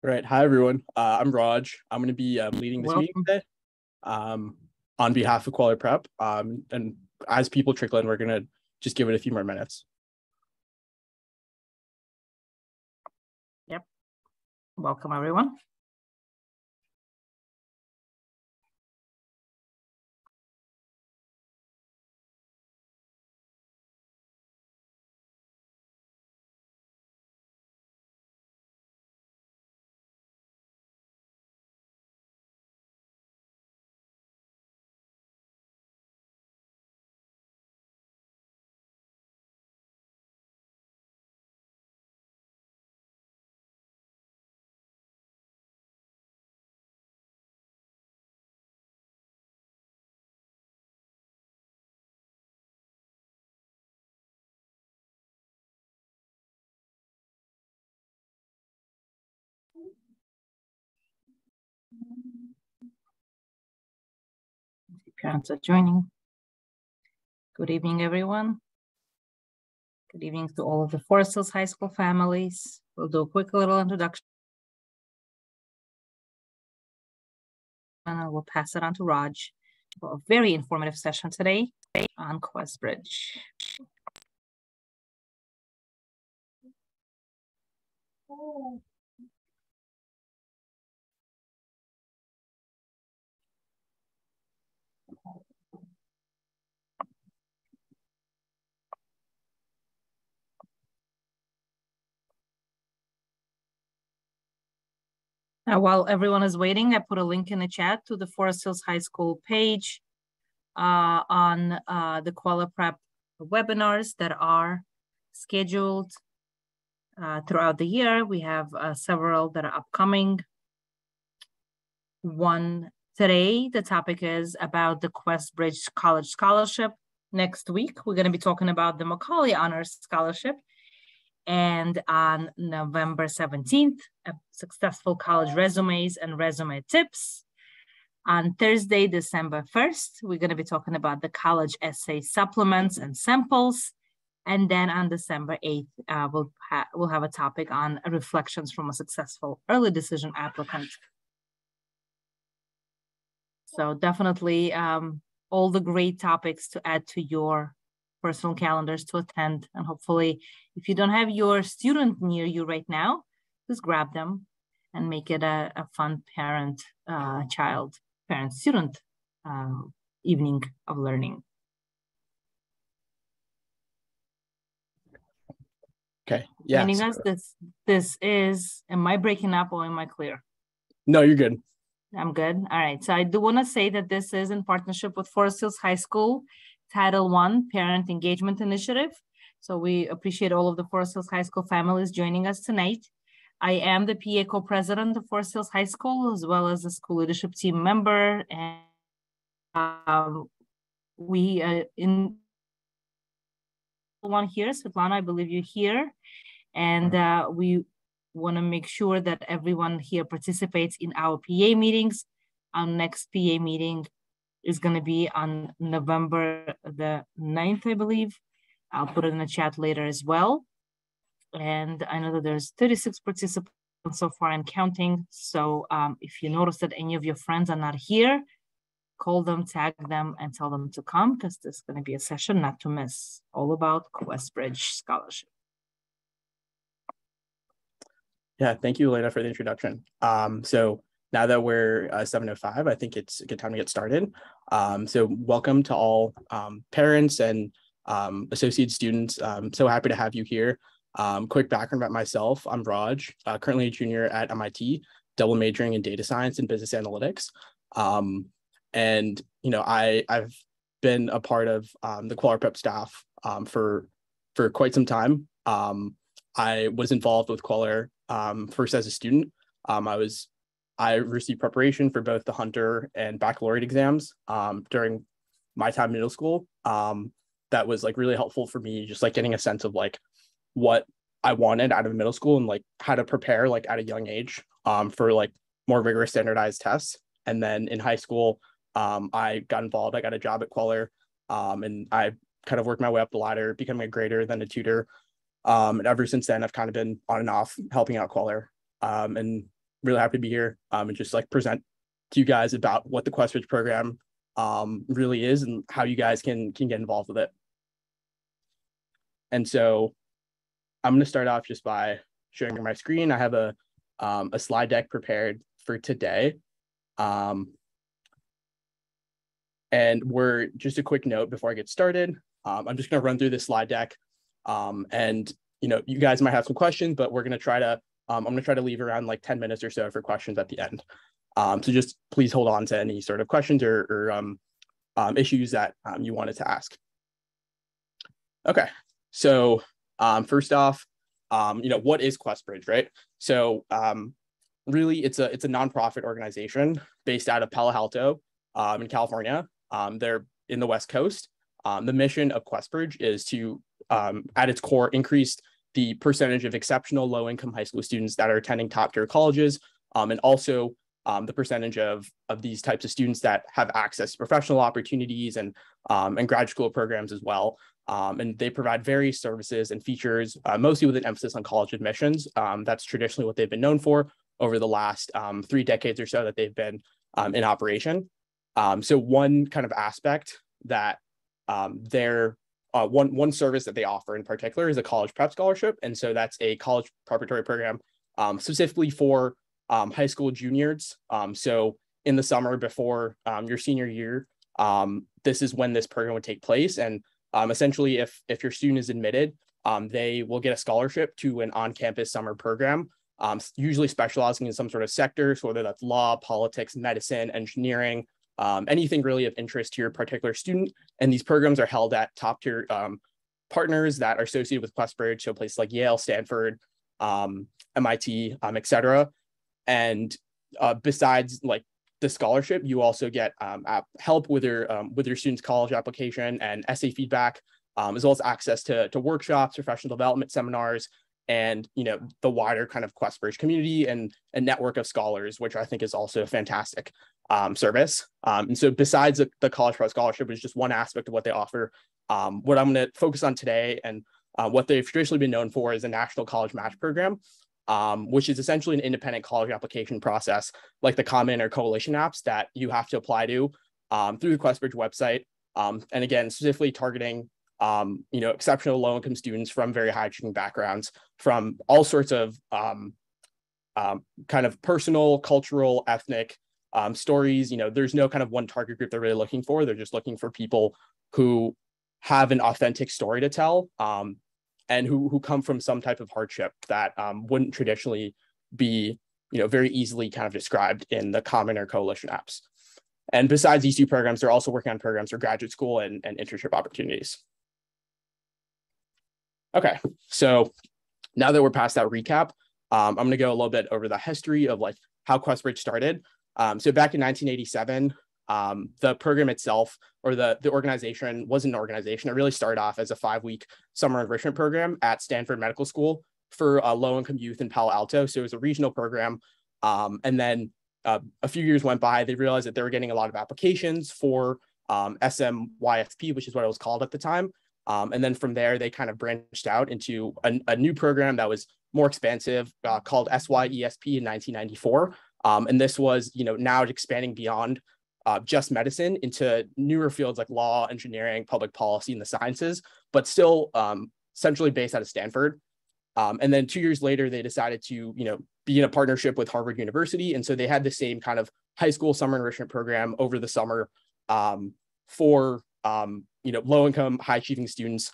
All right. Hi, everyone. I'm Raj. I'm going to be leading this meeting Welcome. today on behalf of Queller Prep. And as people trickle in, we're going to just give it a few more minutes. Yep. Welcome, everyone. Parents are joining. Good evening, everyone. Good evening to all of the Forest Hills High School families. We'll do a quick little introduction. And I will pass it on to Raj for a very informative session today on Questbridge. While everyone is waiting, I put a link in the chat to the Forest Hills High School page on the Queller Prep webinars that are scheduled throughout the year. We have several that are upcoming. One today, the topic is about the Questbridge College Scholarship. Next week, we're going to be talking about the Macaulay Honors Scholarship. And on November 17th, successful college resumes and resume tips. On Thursday, December 1st, we're going to be talking about the college essay supplements and samples. And then on December 8th, we'll have a topic on reflections from a successful early decision applicant. So definitely all the great topics to add to your personal calendars to attend. And hopefully, if you don't have your student near you right now, just grab them and make it a fun parent-student evening of learning. Okay. Yeah. Joining us, this is, am I breaking up or am I clear? No, you're good. I'm good. All right. So I do want to say that this is in partnership with Forest Hills High School Title I Parent Engagement Initiative. So we appreciate all of the Forest Hills High School families joining us tonight. I am the PA co-president of Forest Hills High School, as well as a school leadership team member. And in one here, Svetlana, I believe you're here. And we want to make sure that everyone here participates in our PA meetings. Our next PA meeting is going to be on November the 9th, I believe. I'll put it in the chat later as well. And I know that there's 36 participants so far and counting. So if you notice that any of your friends are not here, call them, tag them, and tell them to come, because this is going to be a session not to miss, all about Questbridge Scholarship. Yeah, thank you, Elena, for the introduction. So now that we're 7:05, I think it's a good time to get started. So welcome to all parents and associate students. So happy to have you here. Quick background about myself. I'm Raj, currently a junior at MIT, double majoring in data science and business analytics. And, you know, I've been a part of the Queller Prep staff for quite some time. I was involved with Queller first as a student. I received preparation for both the Hunter and baccalaureate exams during my time in middle school. That was like really helpful for me, just like getting a sense of like what I wanted out of middle school and like how to prepare like at a young age for like more rigorous standardized tests. And then in high school, I got involved. I got a job at Queller, and I kind of worked my way up the ladder, becoming a grader, then a tutor. And ever since then, I've kind of been on and off helping out Queller. And really happy to be here and just like present to you guys about what the Questbridge program really is and how you guys can get involved with it. And so I'm going to start off just by sharing my screen. I have a slide deck prepared for today. And we're just a quick note before I get started. I'm just going to run through this slide deck. And you guys might have some questions, but we're going to try to I'm going to try to leave around like 10 minutes or so for questions at the end. So just please hold on to any sort of questions or issues that you wanted to ask. Okay, so first off, what is Questbridge, right? So really, it's a nonprofit organization based out of Palo Alto in California. They're in the West Coast. The mission of Questbridge is to, at its core, increase the percentage of exceptional low-income high school students that are attending top-tier colleges, and also the percentage of these types of students that have access to professional opportunities and graduate school programs as well. And they provide various services and features, mostly with an emphasis on college admissions. That's traditionally what they've been known for over the last 3 decades or so that they've been in operation. So one kind of aspect that one service that they offer in particular is a college prep scholarship. And so that's a college preparatory program specifically for high school juniors. So in the summer before your senior year, this is when this program would take place. And essentially, if your student is admitted, they will get a scholarship to an on-campus summer program, usually specializing in some sort of sector, so whether that's law, politics, medicine, engineering, anything really of interest to your particular student. And these programs are held at top-tier partners that are associated with Questbridge, so places like Yale, Stanford, MIT, et cetera. And besides like the scholarship, you also get help with your student's college application and essay feedback, as well as access to workshops, professional development seminars, and the wider kind of Questbridge community and a network of scholars, which I think is also a fantastic service. And so besides the college prep scholarship is just one aspect of what they offer. What I'm going to focus on today and what they've traditionally been known for is a national college match program, which is essentially an independent college application process like the Common or Coalition apps that you have to apply to through the Questbridge website. And again, specifically targeting exceptional low-income students from very high-achieving backgrounds, from all sorts of kind of personal, cultural, ethnic stories. There's no kind of one target group they're really looking for. They're just looking for people who have an authentic story to tell, and who come from some type of hardship that wouldn't traditionally be, very easily kind of described in the Common or Coalition apps. And besides these 2 programs, they're also working on programs for graduate school and internship opportunities. Okay, so now that we're past that recap, I'm going to go a little bit over the history of like how Questbridge started. So back in 1987, the program itself, or the organization, wasn't an organization. It really started off as a 5-week summer enrichment program at Stanford Medical School for low-income youth in Palo Alto. So it was a regional program. And then a few years went by, they realized that they were getting a lot of applications for SMYFP, which is what it was called at the time. And then from there, they kind of branched out into a new program that was more expansive called SYESP in 1994. And this was, now expanding beyond just medicine into newer fields like law, engineering, public policy, and the sciences, but still centrally based out of Stanford. And then 2 years later, they decided to, be in a partnership with Harvard University. And so they had the same kind of high school summer enrichment program over the summer for, low-income, high-achieving students,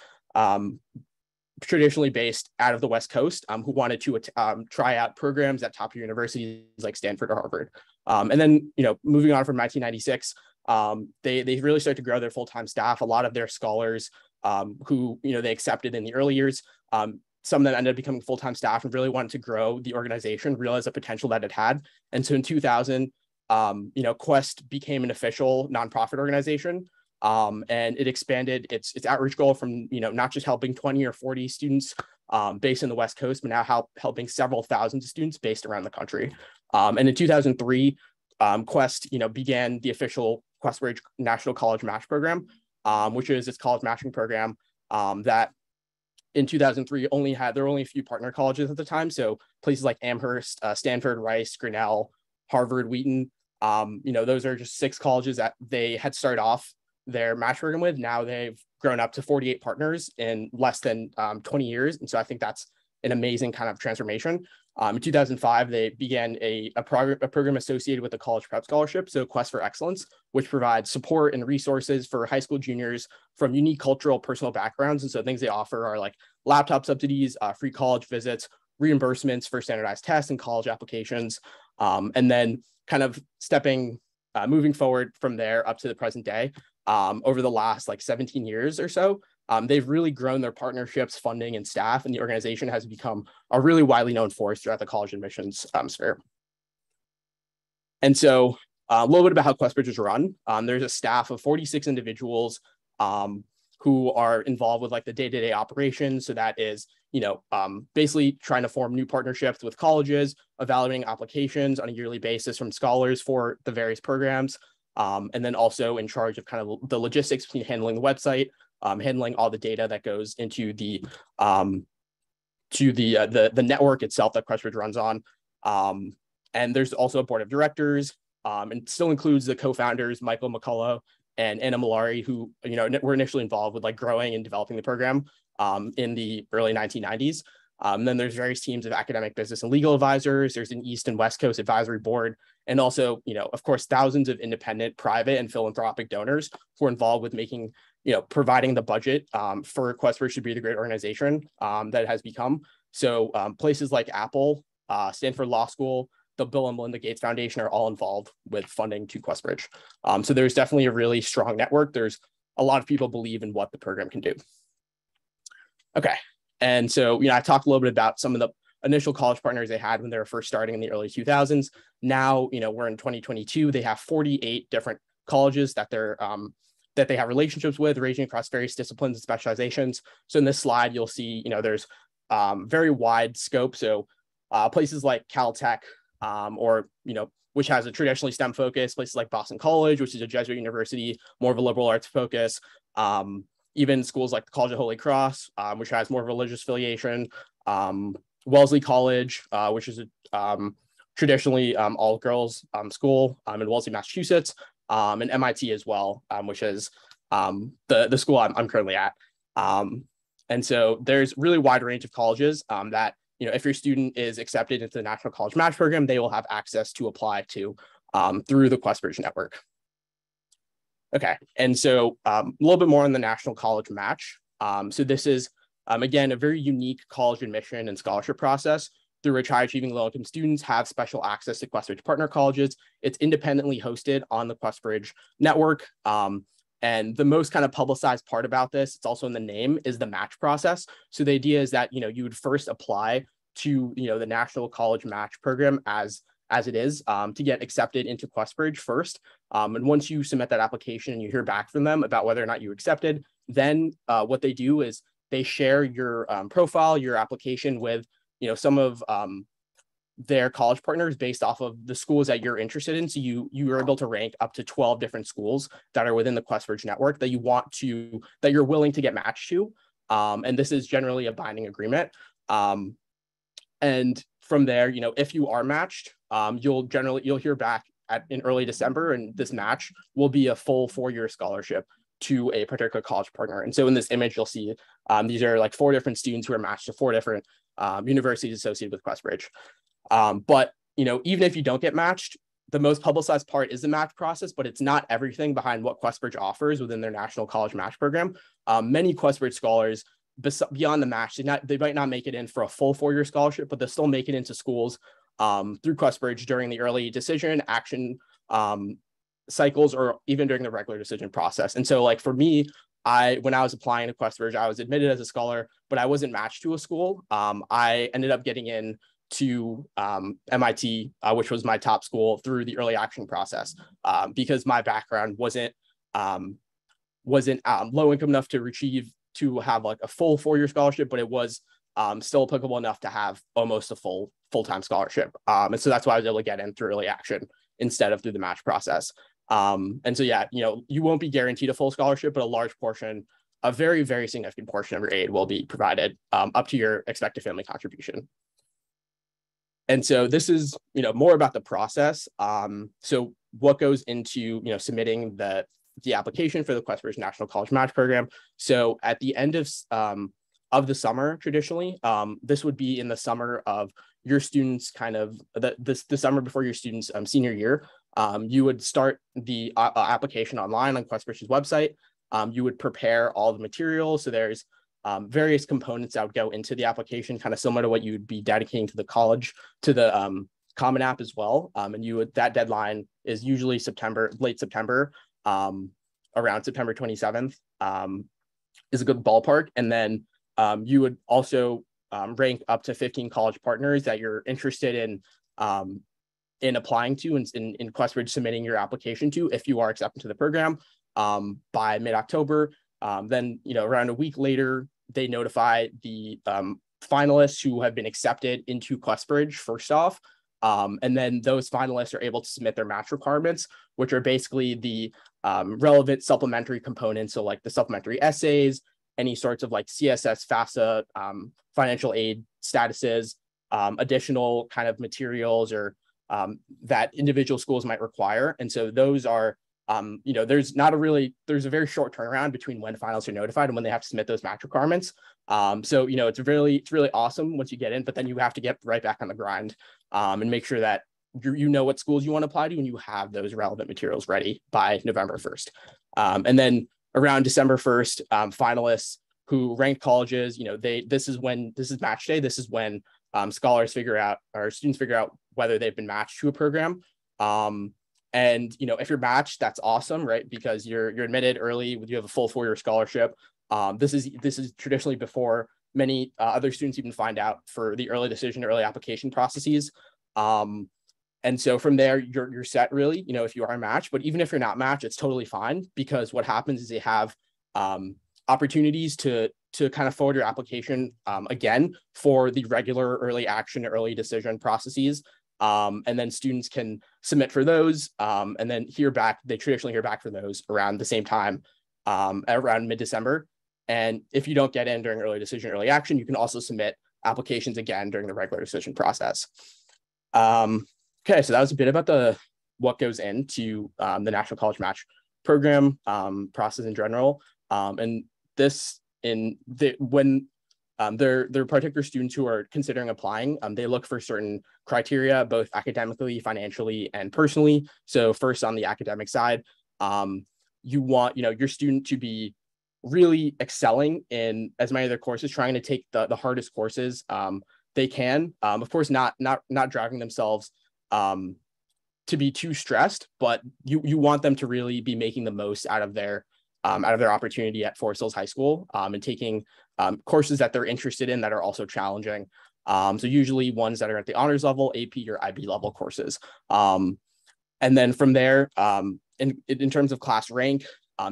traditionally based out of the West Coast, who wanted to try out programs at top universities like Stanford or Harvard. And then, moving on from 1996, they really started to grow their full-time staff. A lot of their scholars who, they accepted in the early years, some of them ended up becoming full-time staff and really wanted to grow the organization, realize the potential that it had. And so in 2000, Quest became an official nonprofit organization. And it expanded its outreach goal from, not just helping 20 or 40 students based in the West Coast, but now helping several thousands of students based around the country. And in 2003, Quest, began the official Questbridge National College Match Program, which is its college matching program that in 2003 there were only a few partner colleges at the time. So places like Amherst, Stanford, Rice, Grinnell, Harvard, Wheaton, those are just 6 colleges that they had started off their match program with. Now they've grown up to 48 partners in less than 20 years. And so I think that's an amazing kind of transformation. In 2005, they began a program associated with the College Prep Scholarship, so Quest for Excellence, which provides support and resources for high school juniors from unique cultural, personal backgrounds. And so things they offer are like laptop subsidies, free college visits, reimbursements for standardized tests and college applications. And then kind of moving forward from there up to the present day, over the last 17 years or so, they've really grown their partnerships, funding, and staff, and the organization has become a really widely known force throughout the college admissions sphere. And so a little bit about how Questbridge is run. There's a staff of 46 individuals who are involved with the day-to-day operations. So that is, basically trying to form new partnerships with colleges, evaluating applications on a yearly basis from scholars for the various programs, and then also in charge of kind of the logistics between handling the website, handling all the data that goes into the network itself that Questbridge runs on. And there's also a board of directors, and still includes the co-founders, Michael McCullough and Anna Malari, who were initially involved with growing and developing the program in the early 1990s. Then there's various teams of academic, business, and legal advisors. There's an East and West Coast advisory board, and also, of course, thousands of independent, private, and philanthropic donors who are involved with making, providing the budget for Questbridge to be the great organization that it has become. So places like Apple, Stanford Law School, the Bill and Melinda Gates Foundation are all involved with funding to Questbridge. So there's definitely a really strong network. There's a lot of people believe in what the program can do. Okay. And so, I talked a little bit about some of the initial college partners they had when they were first starting in the early 2000s. Now, we're in 2022. They have 48 different colleges that they have relationships with, ranging across various disciplines and specializations. So in this slide, you'll see, there's very wide scope. So places like Caltech, which has a traditionally STEM focus, places like Boston College, which is a Jesuit university, more of a liberal arts focus. Even schools like the College of Holy Cross, which has more religious affiliation, Wellesley College, which is a traditionally all girls school in Wellesley, Massachusetts, and MIT as well, which is the school I'm currently at. And so there's really wide range of colleges that, if your student is accepted into the National College Match Program, they will have access to apply to through the Questbridge network. Okay, and so a little bit more on the National College Match. So this is, again, a very unique college admission and scholarship process through which high-achieving low-income students have special access to Questbridge partner colleges. It's independently hosted on the Questbridge network. And the most kind of publicized part about this, it's also in the name, is the match process. So the idea is that, you would first apply to, the National College Match Program as it is to get accepted into Questbridge first. And once you submit that application and you hear back from them about whether or not you accepted, then what they do is they share your profile, your application with, some of their college partners based off of the schools that you're interested in. So you are able to rank up to 12 different schools that are within the Questbridge network that you're willing to get matched to. And this is generally a binding agreement. And from there, if you are matched, you'll hear back in early December, and this match will be a full 4-year scholarship to a particular college partner. And so in this image, you'll see these are 4 different students who are matched to 4 different universities associated with Questbridge. But even if you don't get matched, the most publicized part is the match process, but it's not everything behind what Questbridge offers within their National College Match Program. Many Questbridge scholars, beyond the match, they might not make it in for a full 4-year scholarship, but they'll still make it into schools through Questbridge during the early decision, action cycles, or even during the regular decision process. And so for me, when I was applying to Questbridge, I was admitted as a scholar, but I wasn't matched to a school. I ended up getting in to MIT, which was my top school, through the early action process, because my background wasn't low income enough to have a full 4-year scholarship, but it was still applicable enough to have almost a full-time scholarship. And so that's why I was able to get in through early action instead of through the match process. And so, yeah, you won't be guaranteed a full scholarship, but a large portion a very, very significant portion of your aid will be provided up to your expected family contribution. And so this is, more about the process. So what goes into, submitting the application for the Questbridge National College Match Program. So at the end of the summer, traditionally, this would be in the summer of your students, kind of the summer before your students' senior year. You would start the application online on Questbridge's website. You would prepare all the materials. So there's various components that would go into the application, kind of similar to what you would be dedicating to the college, to the Common App as well. And that deadline is usually late September, around September 27th is a good ballpark. And then you would also rank up to 15 college partners that you're interested in applying to and in Questbridge submitting your application to if you are accepted to the program by mid-October. Then, around a week later, they notify the finalists who have been accepted into Questbridge first off. And then those finalists are able to submit their match requirements, which are basically the relevant supplementary components. So like the supplementary essays, any sorts of like CSS, FAFSA, financial aid statuses, additional kind of materials or that individual schools might require. And so those are, there's a very short turnaround between when finalists are notified and when they have to submit those match requirements. So, it's really awesome once you get in, but then you have to get right back on the grind and make sure that you know what schools you want to apply to and you have those relevant materials ready by November 1st. And then around December 1st, finalists who ranked colleges, this is match day. This is when students figure out whether they've been matched to a program. And, if you're matched, that's awesome, right? Because you're admitted early, you have a full 4-year scholarship. This is traditionally before many other students even find out for the early decision, early application processes. And so from there, you're set really, if you are matched, but even if you're not matched, it's totally fine because what happens is they have opportunities to kind of forward your application again for the regular early action, early decision processes. And then students can submit for those and then they traditionally hear back for those around the same time, around mid-December. And if you don't get in during early decision, early action, you can also submit applications again during the regular decision process. Okay, so that was a bit about what goes into the National College Match Program process in general. And this when there are particular students who are considering applying, they look for certain criteria, both academically, financially, and personally. So first on the academic side, you want your student to be really excelling in as many of their courses, trying to take the hardest courses they can. Of course, not driving themselves to be too stressed, but you want them to really be making the most out of their opportunity at Forest Hills High School and taking courses that they're interested in that are also challenging. So usually ones that are at the honors level, AP or IB level courses. And then from there, in terms of class rank,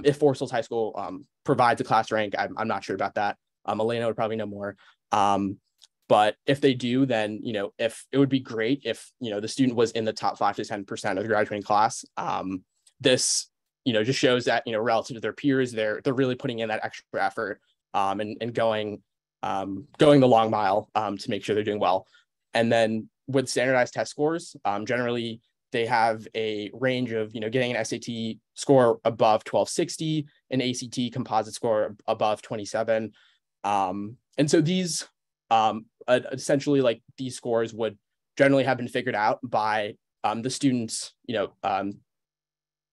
if Forest Hills High School provides a class rank, I'm not sure about that. Elena would probably know more. But if they do, then, if it would be great if, the student was in the top 5 to 10% of the graduating class. This, just shows that, relative to their peers, they're really putting in that extra effort and going the long mile to make sure they're doing well. And then with standardized test scores, generally they have a range of, getting an SAT score above 1260, an ACT composite score above 27. And so these essentially, like, these scores would generally have been figured out by the students,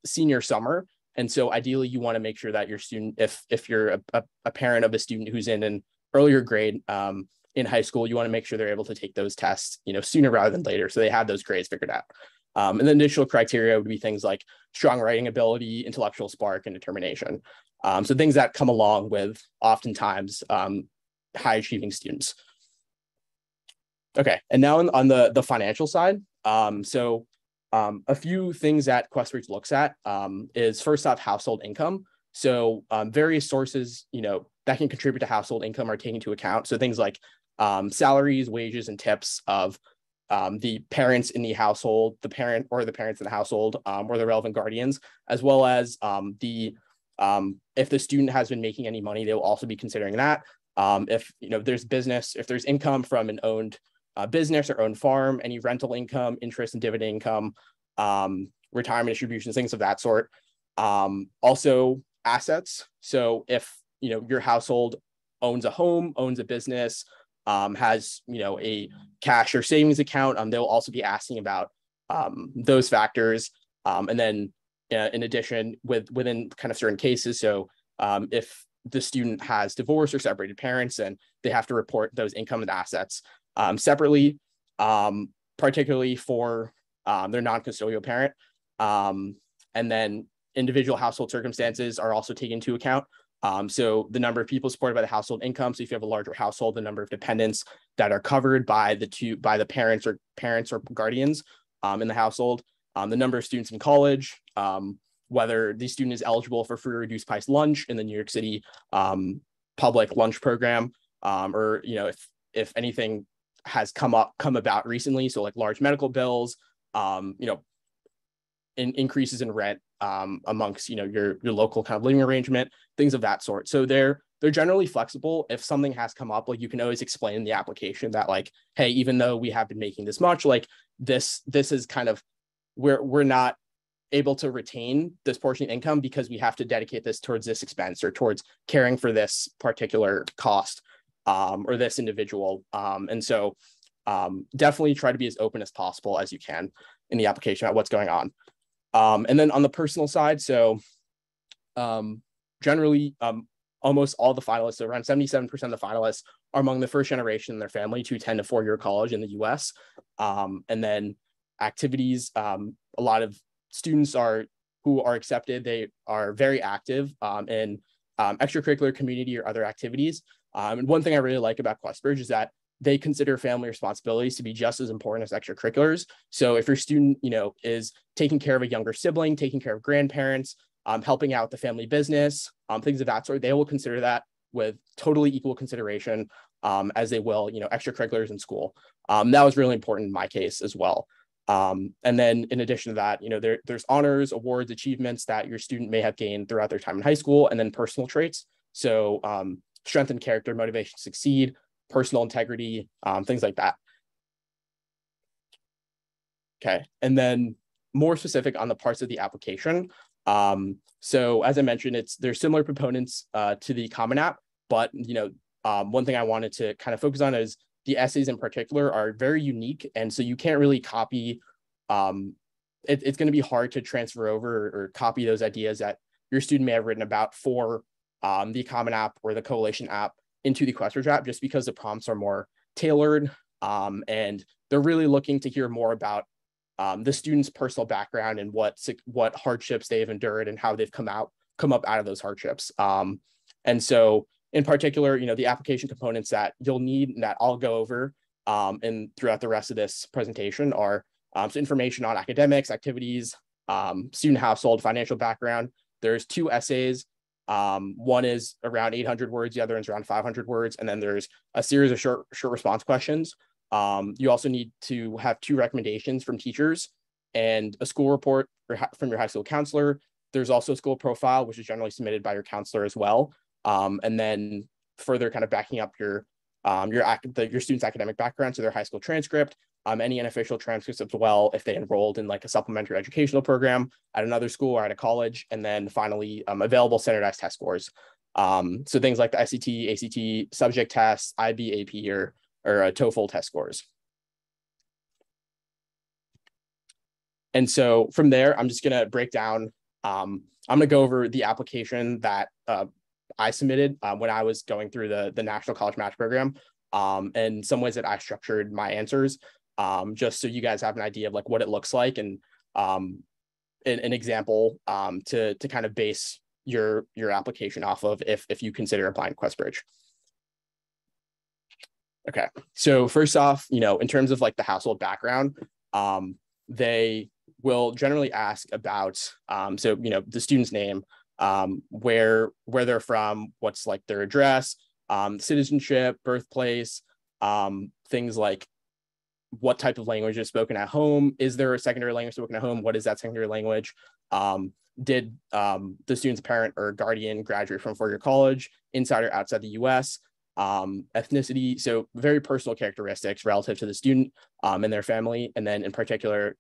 senior summer. And so ideally you want to make sure that your student, if you're a parent of a student who's in an earlier grade in high school, you want to make sure they're able to take those tests, sooner rather than later. So they have those grades figured out. And the additional criteria would be things like strong writing ability, intellectual spark, and determination. So things that come along with oftentimes high achieving students. Okay, and now on the financial side, a few things that Questbridge looks at is first off household income. So various sources, that can contribute to household income are taken into account. So things like salaries, wages, and tips of the parents in the household, the parent or the parents in the household, or the relevant guardians, as well as the If the student has been making any money, they will also be considering that. If there's income from an owned business or owned farm, any rental income, interest and dividend income, retirement distributions, things of that sort. Also assets. So if your household owns a home, owns a business, has a cash or savings account, they'll also be asking about those factors. And then in addition, within kind of certain cases, so if the student has divorced or separated parents, and they have to report those income and assets separately, particularly for their non-custodial parent. And then individual household circumstances are also taken into account. So the number of people supported by the household income. So if you have a larger household, the number of dependents that are covered by the parents or guardians in the household, the number of students in college, whether the student is eligible for free or reduced price lunch in the New York City public lunch program, or if anything has come about recently, so like large medical bills, increases in rent amongst your local kind of living arrangement, things of that sort. So they're generally flexible. If something has come up, like you can always explain in the application that like, hey, even though we have been making this much, like this is kind of we're not able to retain this portion of income because we have to dedicate this towards this expense or towards caring for this particular cost or this individual. And so definitely try to be as open as possible as you can in the application about what's going on. And then on the personal side, so generally almost all the finalists, so around 77% of the finalists are among the first generation in their family to attend a 4-year college in the US. And then activities, a lot of students who are accepted, they are very active in extracurricular, community, or other activities. And one thing I really like about Questbridge is that they consider family responsibilities to be just as important as extracurriculars. So if your student, is taking care of a younger sibling, taking care of grandparents, helping out the family business, things of that sort, they will consider that with totally equal consideration as they will, extracurriculars in school. That was really important in my case as well. And then in addition to that, there's honors, awards, achievements that your student may have gained throughout their time in high school, and then personal traits. So strength and character, motivation to succeed, personal integrity, things like that. Okay, and then more specific on the parts of the application. So as I mentioned, there's similar components to the Common App, but one thing I wanted to kind of focus on is the essays in particular are very unique, and so you can't really copy. It's going to be hard to transfer over or copy those ideas that your student may have written about for the Common App or the Coalition app into the Questbridge app, just because the prompts are more tailored, and they're really looking to hear more about the student's personal background and what hardships they've endured and how they've come up out of those hardships. And so in particular, the application components that you'll need and that I'll go over and throughout the rest of this presentation are so information on academics, activities, student household, financial background. There's 2 essays. One is around 800 words, the other is around 500 words. And then there's a series of short response questions. You also need to have 2 recommendations from teachers and a school report from your high school counselor. There's also a school profile, which is generally submitted by your counselor as well. And then further kind of backing up your student's academic background, so their high school transcript, any unofficial transcripts as well if they enrolled in like a supplementary educational program at another school or at a college, and then finally available standardized test scores. So things like the SAT, ACT, subject tests, IB, AP, or TOEFL test scores. And so from there, I'm just going to break down, I'm going to go over the application that I submitted when I was going through the National College Match Program, and some ways that I structured my answers, just so you guys have an idea of like what it looks like, and an example to kind of base your application off of if you consider applying Questbridge. Okay, so first off, in terms of like the household background, they will generally ask about so the student's name, where they're from, what's like their address, citizenship, birthplace, things like what type of language is spoken at home, is there a secondary language spoken at home, what is that secondary language, did the student's parent or guardian graduate from four-year college, inside or outside the US, ethnicity, so very personal characteristics relative to the student and their family, and then in particular,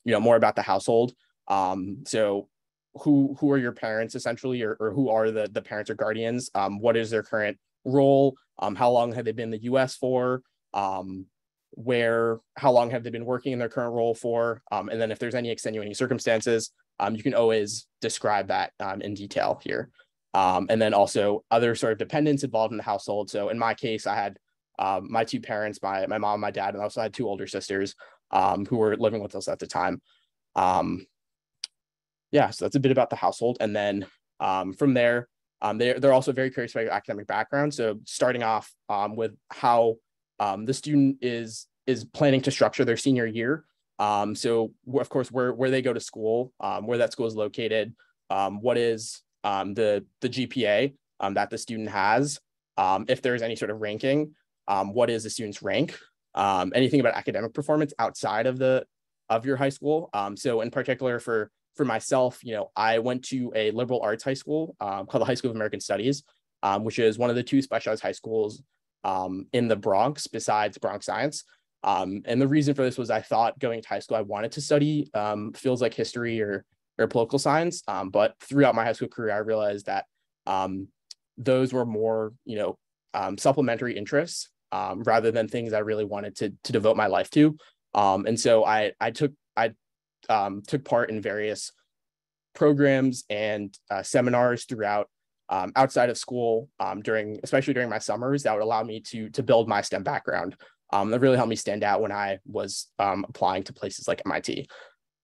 more about the household. So who are your parents essentially, or who are the parents or guardians? What is their current role? How long have they been in the US for? How long have they been working in their current role for? And then if there's any extenuating circumstances, you can always describe that in detail here. And then also other sort of dependents involved in the household. So in my case, I had my two parents, my mom and my dad, and I also had two older sisters who were living with us at the time. Yeah, so that's a bit about the household. And then from there, they're also very curious about your academic background. So starting off with how the student is planning to structure their senior year. So of course, where they go to school, where that school is located, what is the GPA that the student has, if there's any sort of ranking, what is the student's rank, anything about academic performance outside of your high school. So in particular for myself, I went to a liberal arts high school called the High School of American Studies, which is one of the two specialized high schools in the Bronx besides Bronx Science. And the reason for this was I thought going to high school, I wanted to study fields like history or political science. But throughout my high school career, I realized that those were more, supplementary interests rather than things I really wanted to devote my life to. And so I took part in various programs and seminars throughout outside of school especially during my summers that would allow me to build my STEM background. That really helped me stand out when I was applying to places like MIT.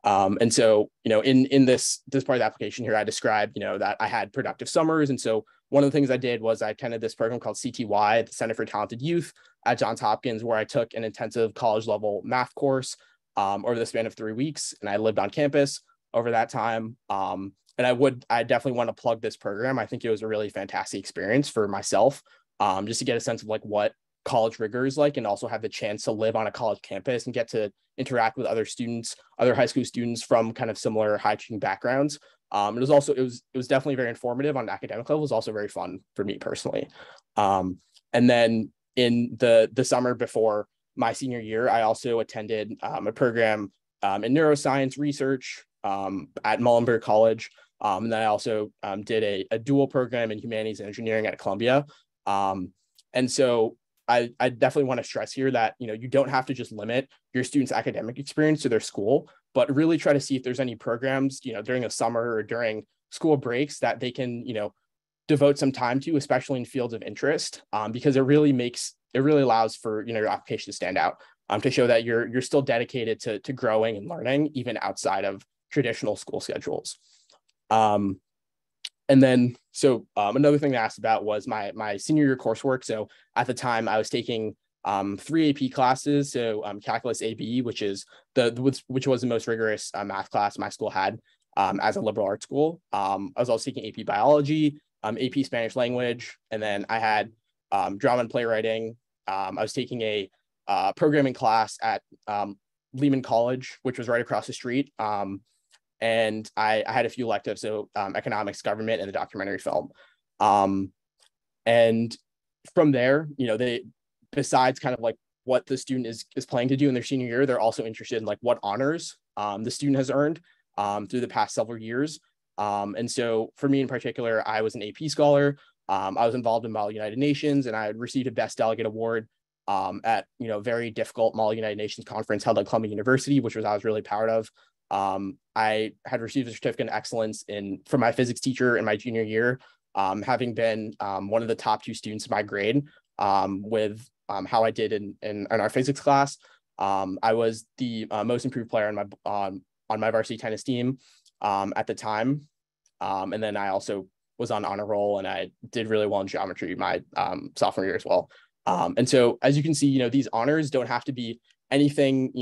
And so, in this part of the application here, I described, that I had productive summers. And so one of the things I did was I attended this program called CTY, the Center for Talented Youth at Johns Hopkins, where I took an intensive college level math course over the span of 3 weeks. And I lived on campus over that time. And I definitely want to plug this program. I think it was a really fantastic experience for myself, just to get a sense of like what college rigor is like, and also have the chance to live on a college campus and get to interact with other high school students from kind of similar high achieving backgrounds. It was definitely very informative on an academic level. It was also very fun for me personally. And then in the summer before my senior year, I also attended a program in neuroscience research at Muhlenberg College. And then I also did a dual program in humanities and engineering at Columbia. And so I definitely want to stress here that, you don't have to just limit your students' academic experience to their school, but really try to see if there's any programs, during the summer or during school breaks that they can, devote some time to, especially in fields of interest, because it really allows for, your application to stand out, to show that you're still dedicated to growing and learning even outside of traditional school schedules. And then, so another thing I asked about was my senior year coursework. So at the time I was taking 3 AP classes. So calculus AB, which was the most rigorous math class my school had as a liberal arts school. I was also taking AP biology, AP Spanish language, and then I had drama and playwriting. I was taking a programming class at Lehman College, which was right across the street. And I had a few electives, so economics, government, and the documentary film. And from there, besides kind of like what the student is planning to do in their senior year, they're also interested in like what honors the student has earned through the past several years. And so for me in particular, I was an AP scholar. I was involved in Model United Nations, and I had received a Best Delegate Award at very difficult Model United Nations conference held at Columbia University, which I was really proud of. I had received a certificate of excellence from my physics teacher in my junior year, having been one of the top 2 students in my grade with how I did in our physics class. I was the most improved player on my varsity tennis team at the time. And then I also was on honor roll, and I did really well in geometry my sophomore year as well. And so as you can see, these honors don't have to be anything,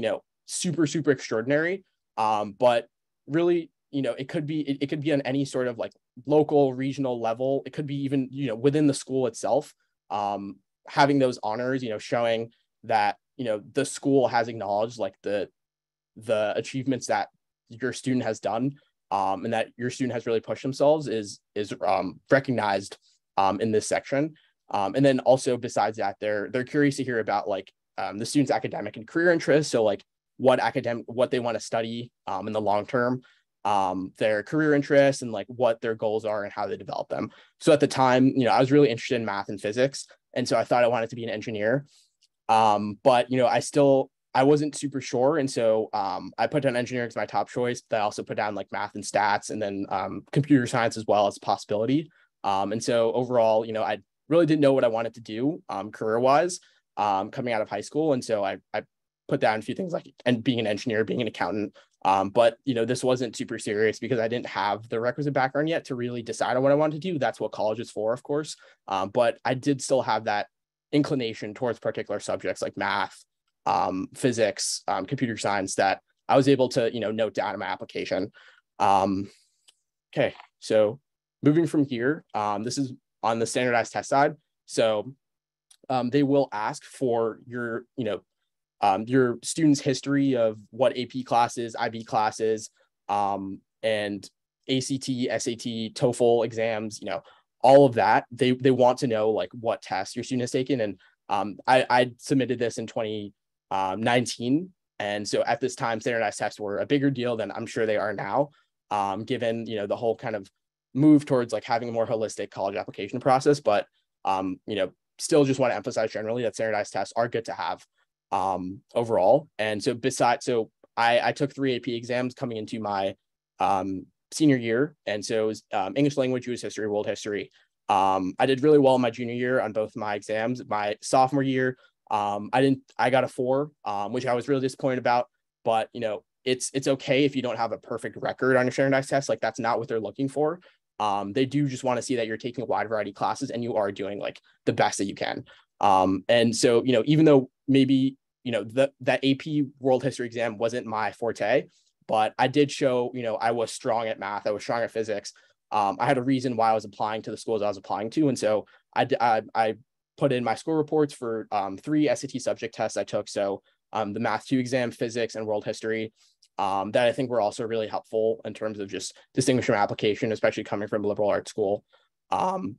super, super extraordinary. But really, it could be on any sort of like local, regional level. It could be even, within the school itself, having those honors, showing that, the school has acknowledged like the achievements that your student has done, and that your student has really pushed themselves is recognized in this section. And then also besides that, they're curious to hear about like the student's academic and career interests. So like what they want to study in the long term, their career interests, and like what their goals are and how they develop them. So at the time, I was really interested in math and physics, and so I thought I wanted to be an engineer. But I wasn't super sure, and so I put down engineering as my top choice. But I also put down like math and stats, and then computer science as well as a possibility. And so overall, I really didn't know what I wanted to do career-wise coming out of high school, and so I put down a few things like being an engineer, being an accountant. But this wasn't super serious because I didn't have the requisite background yet to really decide on what I wanted to do. That's what college is for, of course. But I did still have that inclination towards particular subjects like math, physics, computer science that I was able to, note down in my application. Okay, so moving from here, this is on the standardized test side. So they will ask for your student's history of what AP classes, IB classes, and ACT, SAT, TOEFL exams, all of that. They want to know like what tests your student has taken. And I submitted this in 2019. And so at this time, standardized tests were a bigger deal than I'm sure they are now, given, the whole kind of move towards like having a more holistic college application process. But, still just want to emphasize generally that standardized tests are good to have overall. And so I took 3 AP exams coming into my senior year. And so it was English language, US history, world history. I did really well in my junior year on both my exams. My sophomore year, I got a 4, which I was really disappointed about, but it's okay if you don't have a perfect record on your standardized test. Like that's not what they're looking for. They do just want to see that you're taking a wide variety of classes and you are doing like the best that you can. And so, even though maybe, that AP world history exam wasn't my forte, but I did show, I was strong at math. I was strong at physics. I had a reason why I was applying to the schools I was applying to. And so I put in my school reports for 3 SAT subject tests I took. So the Math 2 exam, physics, and world history, that I think were also really helpful in terms of just distinguishing my application, especially coming from a liberal arts school. And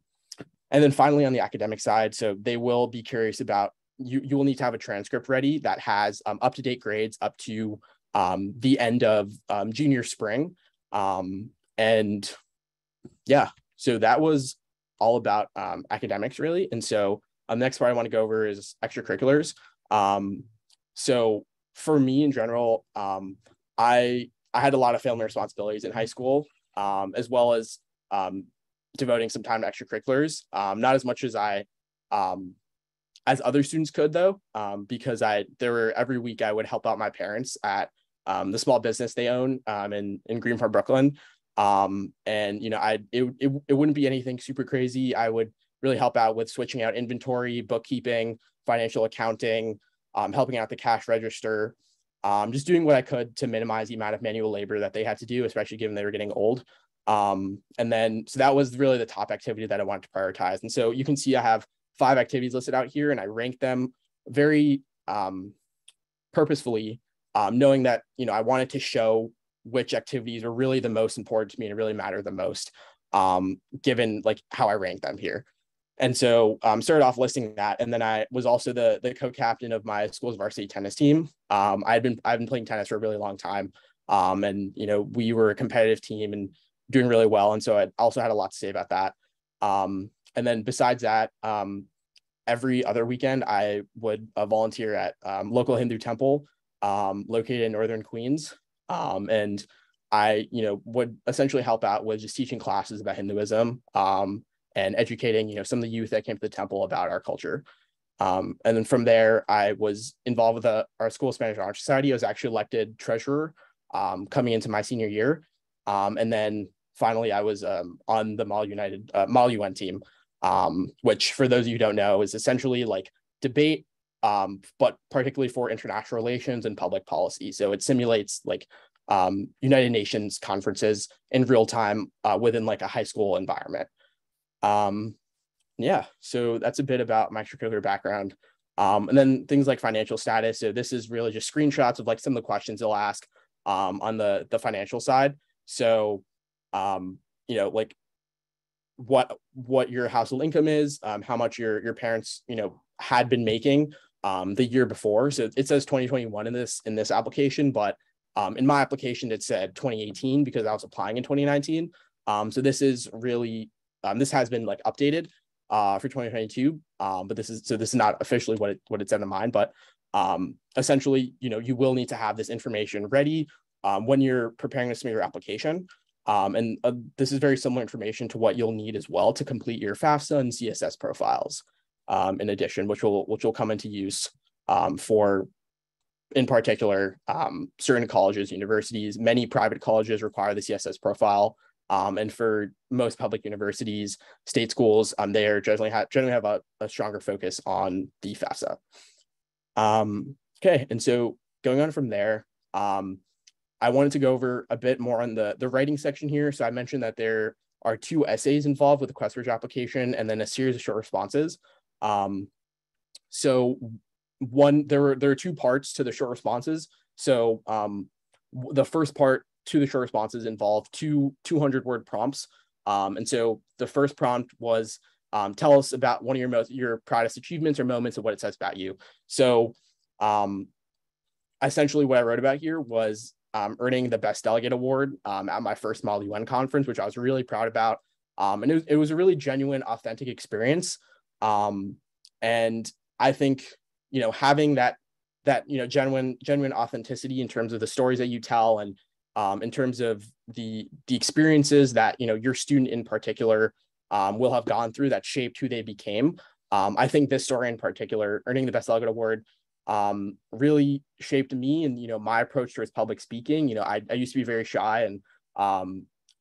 then finally on the academic side, so they will be curious about, you will need to have a transcript ready that has up-to-date grades up to the end of junior spring. And yeah, so that was all about academics really. And so the next part I want to go over is extracurriculars. So for me in general, I had a lot of family responsibilities in high school, as well as devoting some time to extracurriculars. Not as much as as other students could though, because every week I would help out my parents at the small business they own in Green Park, Brooklyn. And it wouldn't be anything super crazy. I would really help out with switching out inventory, bookkeeping, financial accounting, helping out the cash register, just doing what I could to minimize the amount of manual labor that they had to do, especially given they were getting old. And then, so that was really the top activity that I wanted to prioritize. And so you can see I have 5 activities listed out here, and I ranked them very purposefully, knowing that, I wanted to show which activities were really the most important to me and really matter the most, given like how I ranked them here. And so started off listing that. And then I was also the co-captain of my school's varsity tennis team. I've been playing tennis for a really long time. And, we were a competitive team and doing really well. And so I also had a lot to say about that. And then besides that, every other weekend I would volunteer at local Hindu temple located in Northern Queens. And I, would essentially help out with just teaching classes about Hinduism, and educating, some of the youth that came to the temple about our culture. And then from there, I was involved with our school Spanish Honor Society. I was actually elected treasurer coming into my senior year. And then finally, I was on the Mall UN team, which for those of you who don't know, is essentially like debate, but particularly for international relations and public policy. So it simulates like United Nations conferences in real time within like a high school environment. Yeah, so that's a bit about my extracurricular background. And then things like financial status. So this is really just screenshots of like some of the questions they'll ask on the financial side. So, you know, like what your household income is, how much your parents, you know, had been making the year before. So it says 2021 in this application, but in my application it said 2018 because I was applying in 2019. So this is really this has been like updated for 2022, but this is not officially what it said in mine, but essentially, you know, you will need to have this information ready when you're preparing to submit your application. And this is very similar information to what you'll need as well to complete your FAFSA and CSS profiles. In addition, which will come into use for, in particular, certain colleges, universities. Many private colleges require the CSS profile, and for most public universities, state schools, they are generally have a stronger focus on the FAFSA. Okay, and so going on from there, I wanted to go over a bit more on the writing section here. So I mentioned that there are 2 essays involved with the Questbridge application, and then a series of short responses. So there are 2 parts to the short responses. So the first part to the short responses involved 200-word prompts. And so the first prompt was, tell us about one of your proudest achievements or moments and what it says about you. So essentially what I wrote about here was earning the Best Delegate Award at my first Model UN conference, which I was really proud about. And it was a really genuine, authentic experience. And I think, you know, having that you know, genuine authenticity in terms of the stories that you tell, and in terms of the experiences that, you know, your student in particular will have gone through that shaped who they became. I think this story in particular, earning the Best Delegate Award, really shaped me and, you know, my approach towards public speaking. You know, I used to be very shy, and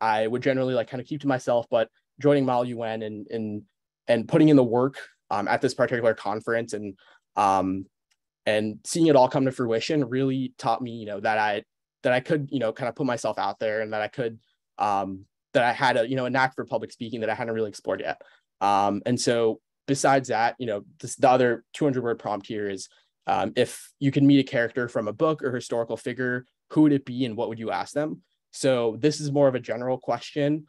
I would generally like kind of keep to myself, but joining Model UN and putting in the work at this particular conference and seeing it all come to fruition really taught me, you know, that I could, you know, kind of put myself out there, and that I could that I had a, you know, a knack for public speaking that I hadn't really explored yet. And so besides that, you know, the other 200-word prompt here is, if you can meet a character from a book or historical figure, who would it be and what would you ask them? So this is more of a general question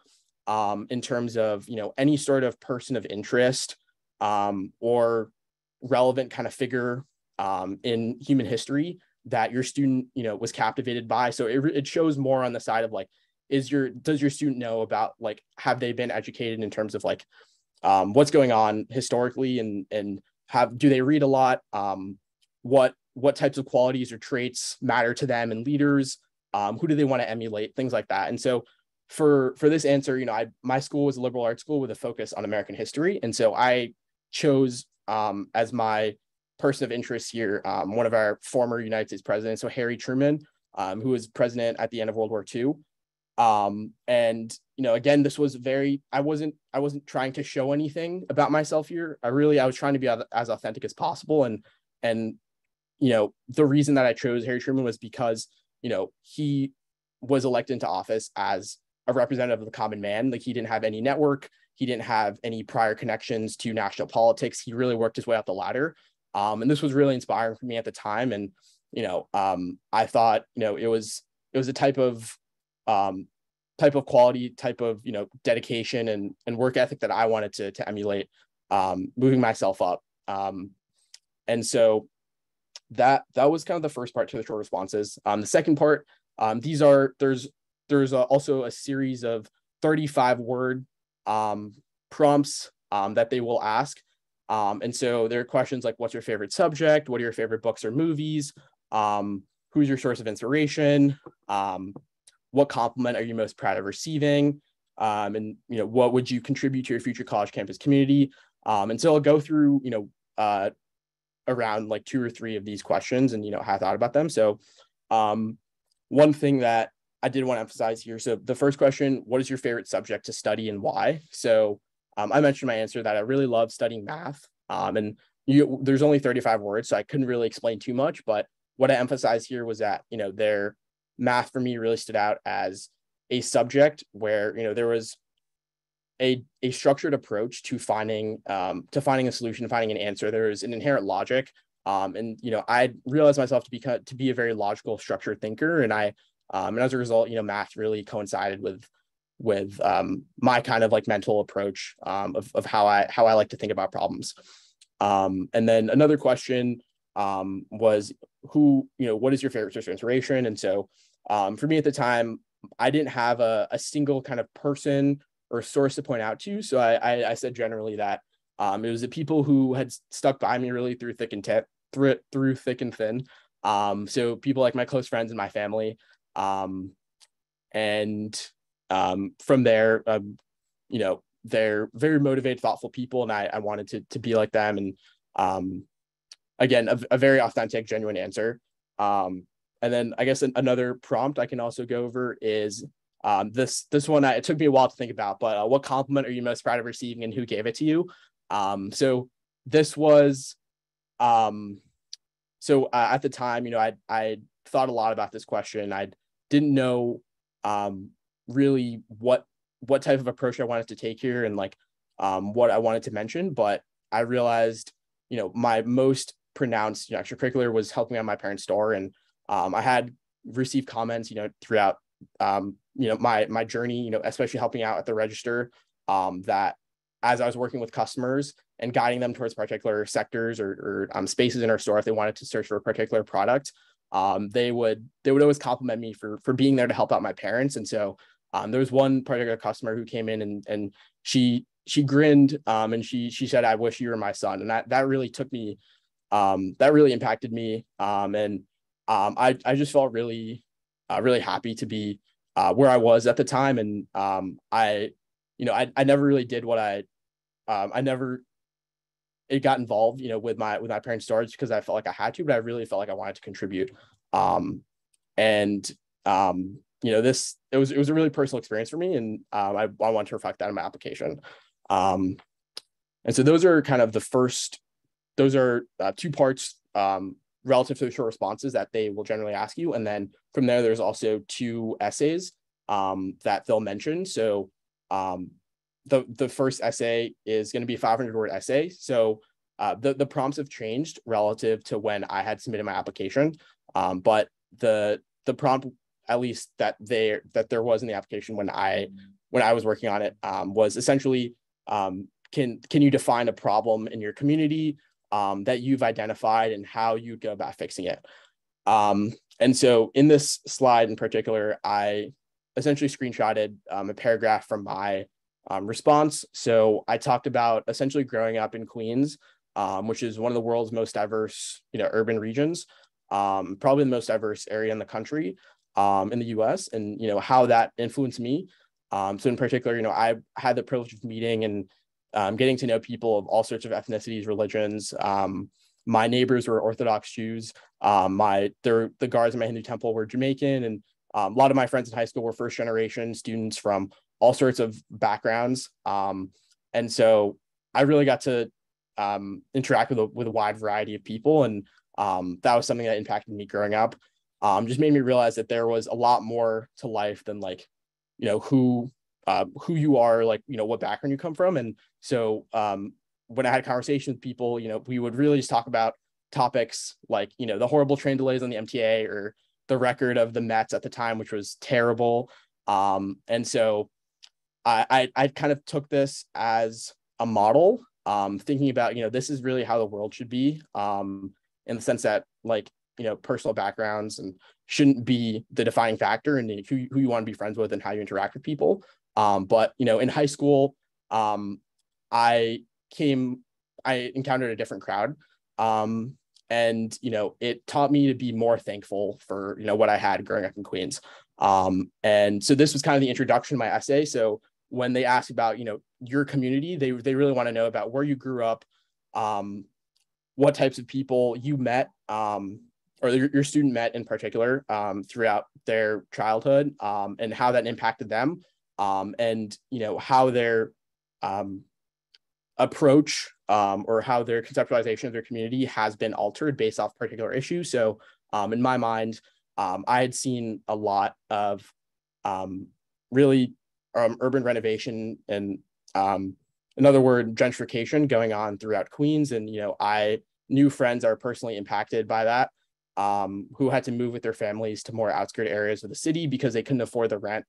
in terms of, you know, any sort of person of interest or relevant kind of figure in human history that your student, you know, was captivated by. So it shows more on the side of like, does your student know about, like, have they been educated in terms of like what's going on historically, and do they read a lot? What types of qualities or traits matter to them and leaders? Who do they want to emulate? Things like that. And so for this answer, you know, my school was a liberal arts school with a focus on American history. And so I chose as my person of interest here one of our former United States presidents, so Harry Truman, who was president at the end of World War II. And, you know, again, this was I wasn't trying to show anything about myself here. I was trying to be as authentic as possible. And, you know, the reason that I chose Harry Truman was because, you know, he was elected into office as a representative of the common man. Like, he didn't have any network. He didn't have any prior connections to national politics. He really worked his way up the ladder. And this was really inspiring for me at the time. And, you know, I thought, you know, it was a type of quality, type of, you know, dedication and work ethic that I wanted to emulate, moving myself up. And so that was kind of the first part to the short responses. The second part, there's also a series of 35-word prompts that they will ask. And so there are questions like, what's your favorite subject? What are your favorite books or movies? Who's your source of inspiration? What compliment are you most proud of receiving? And, you know, what would you contribute to your future college campus community? And so I'll go through, you know, around like 2 or 3 of these questions and, you know, how I thought about them. So one thing that I did want to emphasize here. So the first question, what is your favorite subject to study and why? So I mentioned my answer that I really love studying math. And there's only 35 words, so I couldn't really explain too much. But what I emphasized here was that, you know, math for me really stood out as a subject where, you know, there was a structured approach to finding a solution, finding an answer. There is an inherent logic. And, you know, I realized myself to be a very logical, structured thinker. And I And as a result, math really coincided with my kind of like mental approach of how I like to think about problems. And then another question was what is your favorite source of inspiration? And so for me at the time, I didn't have a single kind of person or source to point out to. So I said generally that it was the people who had stuck by me really through thick and through thick and thin. So people like my close friends and my family. And from there, they're very motivated, thoughtful people, and I wanted to be like them. And again, a very authentic, genuine answer. And then I guess another prompt I can also go over is this one. It took me a while to think about, but what compliment are you most proud of receiving, and who gave it to you? So this was at the time, I thought a lot about this question. I didn't know really what type of approach I wanted to take here, and like what I wanted to mention. But I realized, my most pronounced extracurricular was helping out my parents' store, and I had received comments, throughout my journey, especially helping out at the register, that as I was working with customers and guiding them towards particular sectors or spaces in our store, if they wanted to search for a particular product, they would always compliment me for being there to help out my parents. And so there was one particular customer who came in and she grinned, and she said, "I wish you were my son." And that really took me, that really impacted me. And I just felt really happy to be where I was at the time. And I never really did what I never got involved, with my parents' storage because I felt like I had to, but I really felt like I wanted to contribute. And it was a really personal experience for me, and I want to reflect that in my application. And so those are kind of those are 2 parts relative to the short responses that they will generally ask you. And then from there, there's also 2 essays that they'll mention. So the first essay is going to be a 500-word essay. So the prompts have changed relative to when I had submitted my application. But the prompt, at least that there was in the application when I was working on it, was essentially, can you define a problem in your community that you've identified and how you go about fixing it? And so in this slide in particular, I essentially screenshotted a paragraph from my response. So I talked about essentially growing up in Queens, which is one of the world's most diverse, urban regions, probably the most diverse area in the country, in the U.S., and how that influenced me. So in particular, I had the privilege of meeting and getting to know people of all sorts of ethnicities, religions. My neighbors were Orthodox Jews. The guards in my Hindu temple were Jamaican, and a lot of my friends in high school were first generation students from all sorts of backgrounds. And so I really got to interact with a wide variety of people. And that was something that impacted me growing up. Just made me realize that there was a lot more to life than like, who you are, like, what background you come from. And so when I had conversations with people, we would really just talk about topics like, the horrible train delays on the MTA or the record of the Mets at the time, which was terrible. And so I kind of took this as a model, thinking about, this is really how the world should be, in the sense that, like, personal backgrounds and shouldn't be the defining factor in who you want to be friends with and how you interact with people. But, in high school, I encountered a different crowd. And, it taught me to be more thankful for, what I had growing up in Queens. And so this was kind of the introduction to my essay. So when they ask about, your community, they really want to know about where you grew up, what types of people you met, or your student met in particular, throughout their childhood, and how that impacted them, and, how their approach, or how their conceptualization of their community has been altered based off particular issues. So in my mind, I had seen a lot of really urban renovation and, in other words, gentrification going on throughout Queens. And, I knew friends that are personally impacted by that. who had to move with their families to more outskirt areas of the city because they couldn't afford the rent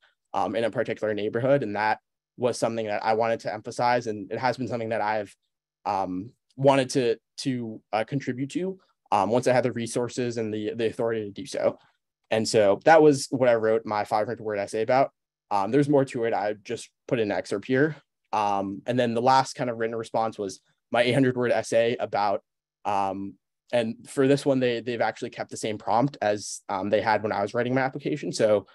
in a particular neighborhood. And that was something that I wanted to emphasize. And it has been something that I've wanted to contribute to once I had the resources and the authority to do so. And so that was what I wrote my 500-word essay about. There's more to it. I just put an excerpt here. And then the last kind of written response was my 800-word essay about, and for this one, they've actually kept the same prompt as they had when I was writing my application. So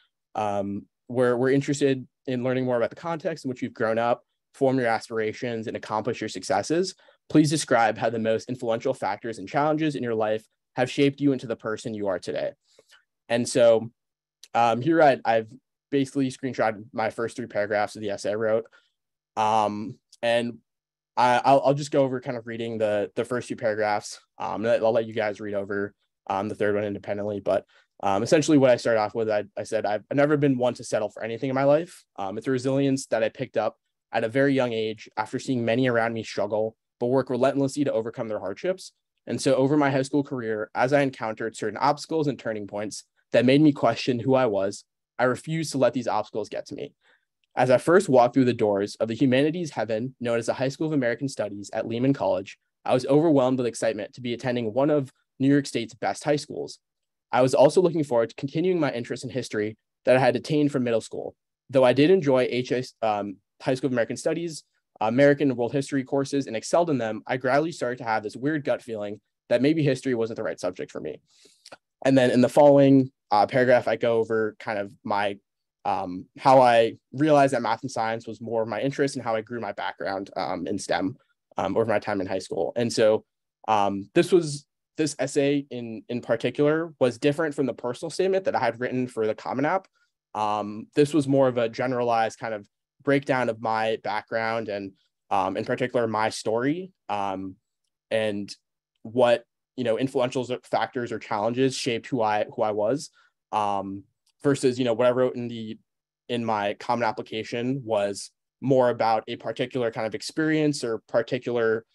we're interested in learning more about the context in which you've grown up, form your aspirations, and accomplish your successes. Please describe how the most influential factors and challenges in your life have shaped you into the person you are today. And so here I've basically screenshotted my first 3 paragraphs of the essay I wrote. And I'll just go over kind of reading the first 2 paragraphs. I'll let you guys read over the third one independently. But essentially what I started off with, I said, I've never been one to settle for anything in my life. It's a resilience that I picked up at a very young age after seeing many around me struggle, but work relentlessly to overcome their hardships. And so over my high school career, as I encountered certain obstacles and turning points that made me question who I was, I refused to let these obstacles get to me. As I first walked through the doors of the humanities heaven known as the High School of American Studies at Lehman College, I was overwhelmed with excitement to be attending one of New York State's best high schools. I was also looking forward to continuing my interest in history that I had attained from middle school. Though I did enjoy High School of American Studies, American and world history courses, and excelled in them, I gradually started to have this weird gut feeling that maybe history wasn't the right subject for me. And then in the following paragraph, I go over kind of my how I realized that math and science was more of my interest and how I grew my background in STEM over my time in high school. And so this essay in particular was different from the personal statement that I had written for the Common App. This was more of a generalized kind of breakdown of my background and in particular my story and what influential factors or challenges shaped who I was. Versus, what I wrote in my common application was more about a particular kind of experience or particular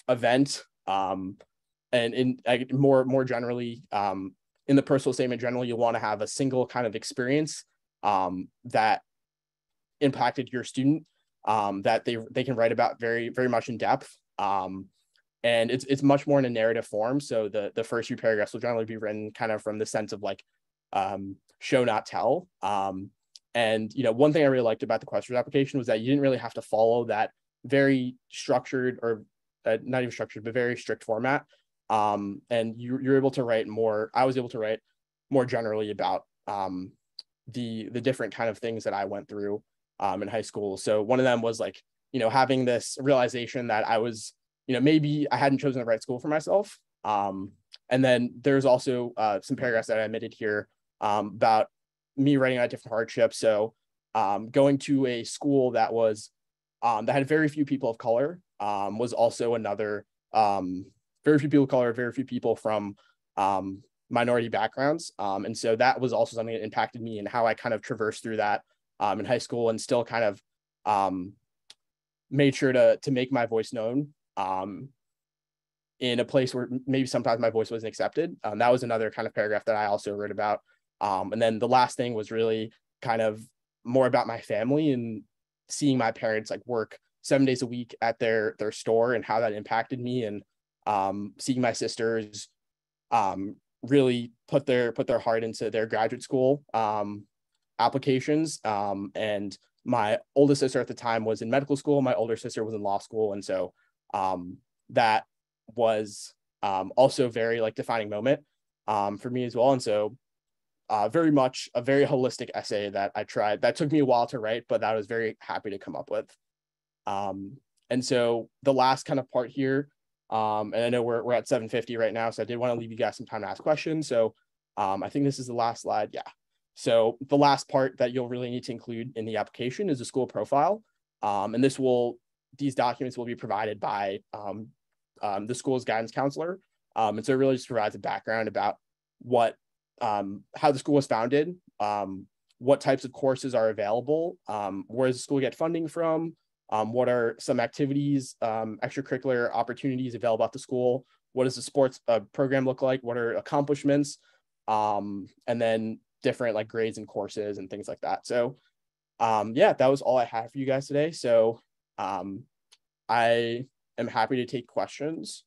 event. And more generally, in the personal statement, generally, you want to have a single kind of experience that impacted your student that they can write about very, very much in depth. And it's much more in a narrative form. So the first 2 paragraphs will generally be written kind of from the sense of like, show not tell. And one thing I really liked about the Questbridge application was that you didn't really have to follow that very structured or not even structured, but very strict format. And you're able to write more. I was able to write more generally about the different kind of things that I went through in high school. So one of them was like having this realization that I was maybe I hadn't chosen the right school for myself. And then there's also some paragraphs that I omitted here about me writing about different hardships. So going to a school that was that had very few people of color was also another very few people of color, very few people from minority backgrounds. And so that was also something that impacted me and how I kind of traversed through that in high school and still kind of made sure to make my voice known in a place where maybe sometimes my voice wasn't accepted. That was another kind of paragraph that I also wrote about. And then the last thing was really kind of more about my family and seeing my parents like work 7 days a week at their store and how that impacted me, and seeing my sisters really put their heart into their graduate school applications. And my oldest sister at the time was in medical school. My older sister was in law school. And so that was also very like defining moment for me as well. And so very much a very holistic essay that I tried, that took me a while to write, but that I was very happy to come up with. And so the last kind of part here, and I know we're at 7:50 right now, so I did want to leave you guys some time to ask questions. So I think this is the last slide. Yeah. So the last part that you'll really need to include in the application is a school profile. And these documents will be provided by the school's guidance counselor. And so it really just provides a background about how the school was founded, what types of courses are available, where does the school get funding from, what are some activities, extracurricular opportunities available at the school, what does the sports program look like? What are accomplishments? And then different like grades and courses and things like that. So yeah, that was all I had for you guys today. So I am happy to take questions.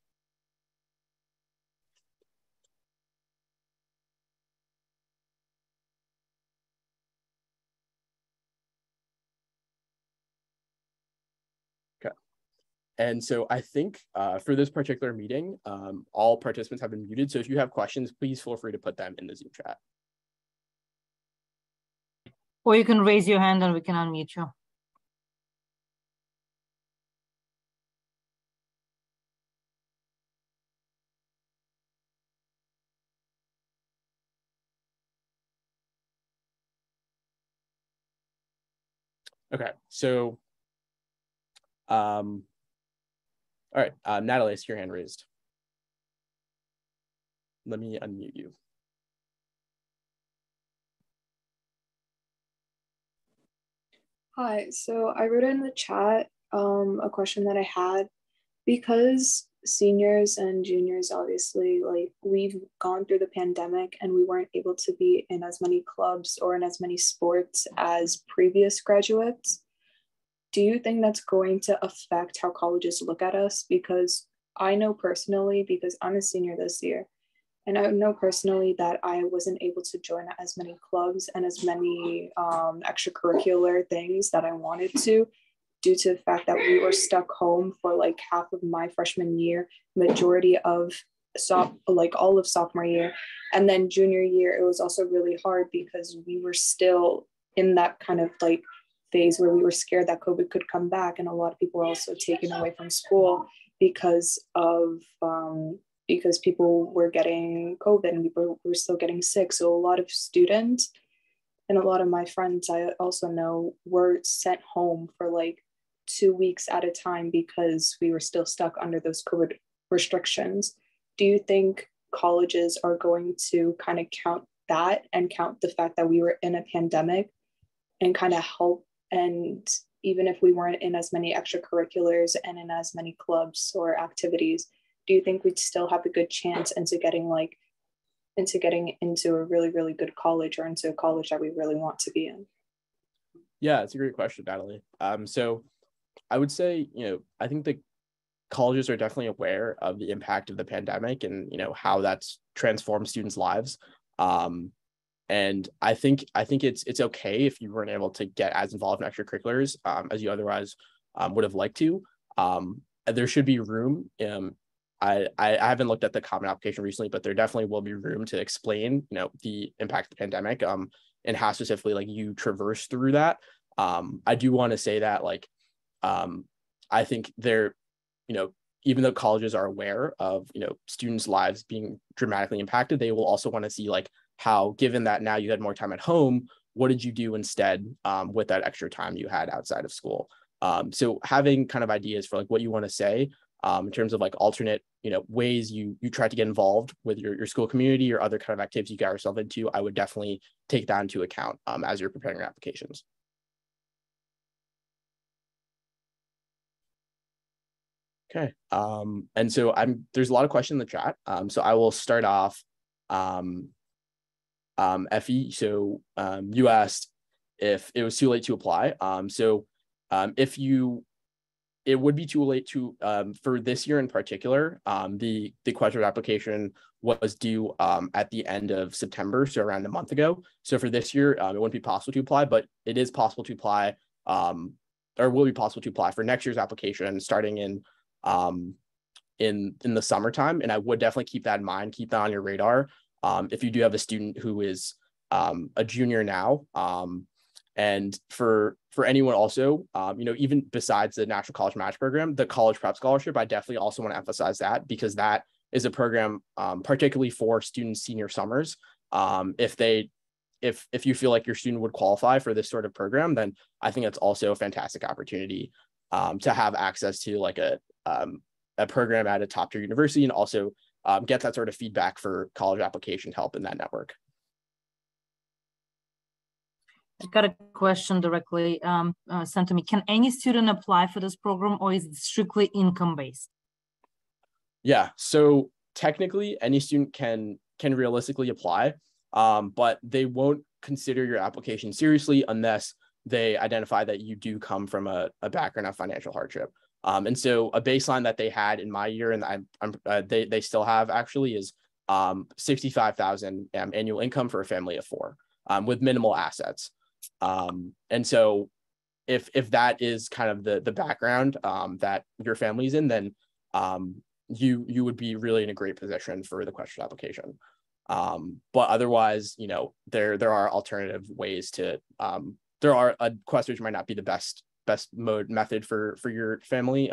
Okay. And so I think for this particular meeting, all participants have been muted. So if you have questions, please feel free to put them in the Zoom chat. Or you can raise your hand and we can unmute you. Okay, so all right, Natalie, I see your hand raised. Let me unmute you. Hi, so I wrote in the chat a question that I had, because seniors and juniors, obviously, like we've gone through the pandemic and we weren't able to be in as many clubs or in as many sports as previous graduates. Do you think that's going to affect how colleges look at us? Because I know personally, because I'm a senior this year, and I know personally that I wasn't able to join as many clubs and as many extracurricular things that I wanted to, due to the fact that we were stuck home for like half of my freshman year, majority of all of sophomore year. And then junior year, it was also really hard because we were still in that kind of like phase where we were scared that COVID could come back. And a lot of people were also taken away from school because people were getting COVID and people were still getting sick. So a lot of students and a lot of my friends I also know were sent home for like 2 weeks at a time because we were still stuck under those COVID restrictions. Do you think colleges are going to kind of count that and count the fact that we were in a pandemic and kind of help? And even if we weren't in as many extracurriculars and in as many clubs or activities, do you think we'd still have a good chance into getting into a really, really good college, or into a college that we really want to be in? Yeah, it's a great question, Natalie. So I would say, I think the colleges are definitely aware of the impact of the pandemic and, how that's transformed students' lives. And I think it's okay if you weren't able to get as involved in extracurriculars as you otherwise would have liked to. There should be room. I haven't looked at the common application recently, but there definitely will be room to explain, the impact of the pandemic and how specifically like you traverse through that. I do want to say that I think they're, even though colleges are aware of, students' lives being dramatically impacted, they will also want to see like how, given that now you had more time at home, what did you do instead with that extra time you had outside of school? So having kind of ideas for like what you want to say in terms of like alternate, ways you try to get involved with your school community or other kind of activities you got yourself into, I would definitely take that into account as you're preparing your applications. Okay. And so there's a lot of questions in the chat. So I will start off. Effie, so you asked if it was too late to apply. It would be too late to for this year in particular. The Questbridge application was due at the end of September, so around a month ago. So for this year, it wouldn't be possible to apply, but it is possible to apply, or will be possible to apply for next year's application starting in the summertime. And I would definitely keep that in mind, keep that on your radar. If you do have a student who is a junior now, and for anyone also, even besides the National College Match Program, the College Prep Scholarship, I definitely also want to emphasize that, because that is a program particularly for students' senior summers. If you feel like your student would qualify for this sort of program, then I think that's also a fantastic opportunity to have access to like a program at a top tier university, and also get that sort of feedback for college application help in that network. I've got a question directly sent to me. Can any student apply for this program, or is it strictly income based? Yeah, so technically any student can realistically apply, but they won't consider your application seriously unless they identify that you do come from a background of financial hardship. And so a baseline that they had in my year, and they still have actually, is 65,000 annual income for a family of 4 with minimal assets. And so if that is kind of the background that your family's in, then you would be really in a great position for the question application. But otherwise, you know, there are alternative ways to Questbridge might not be the best method for your family,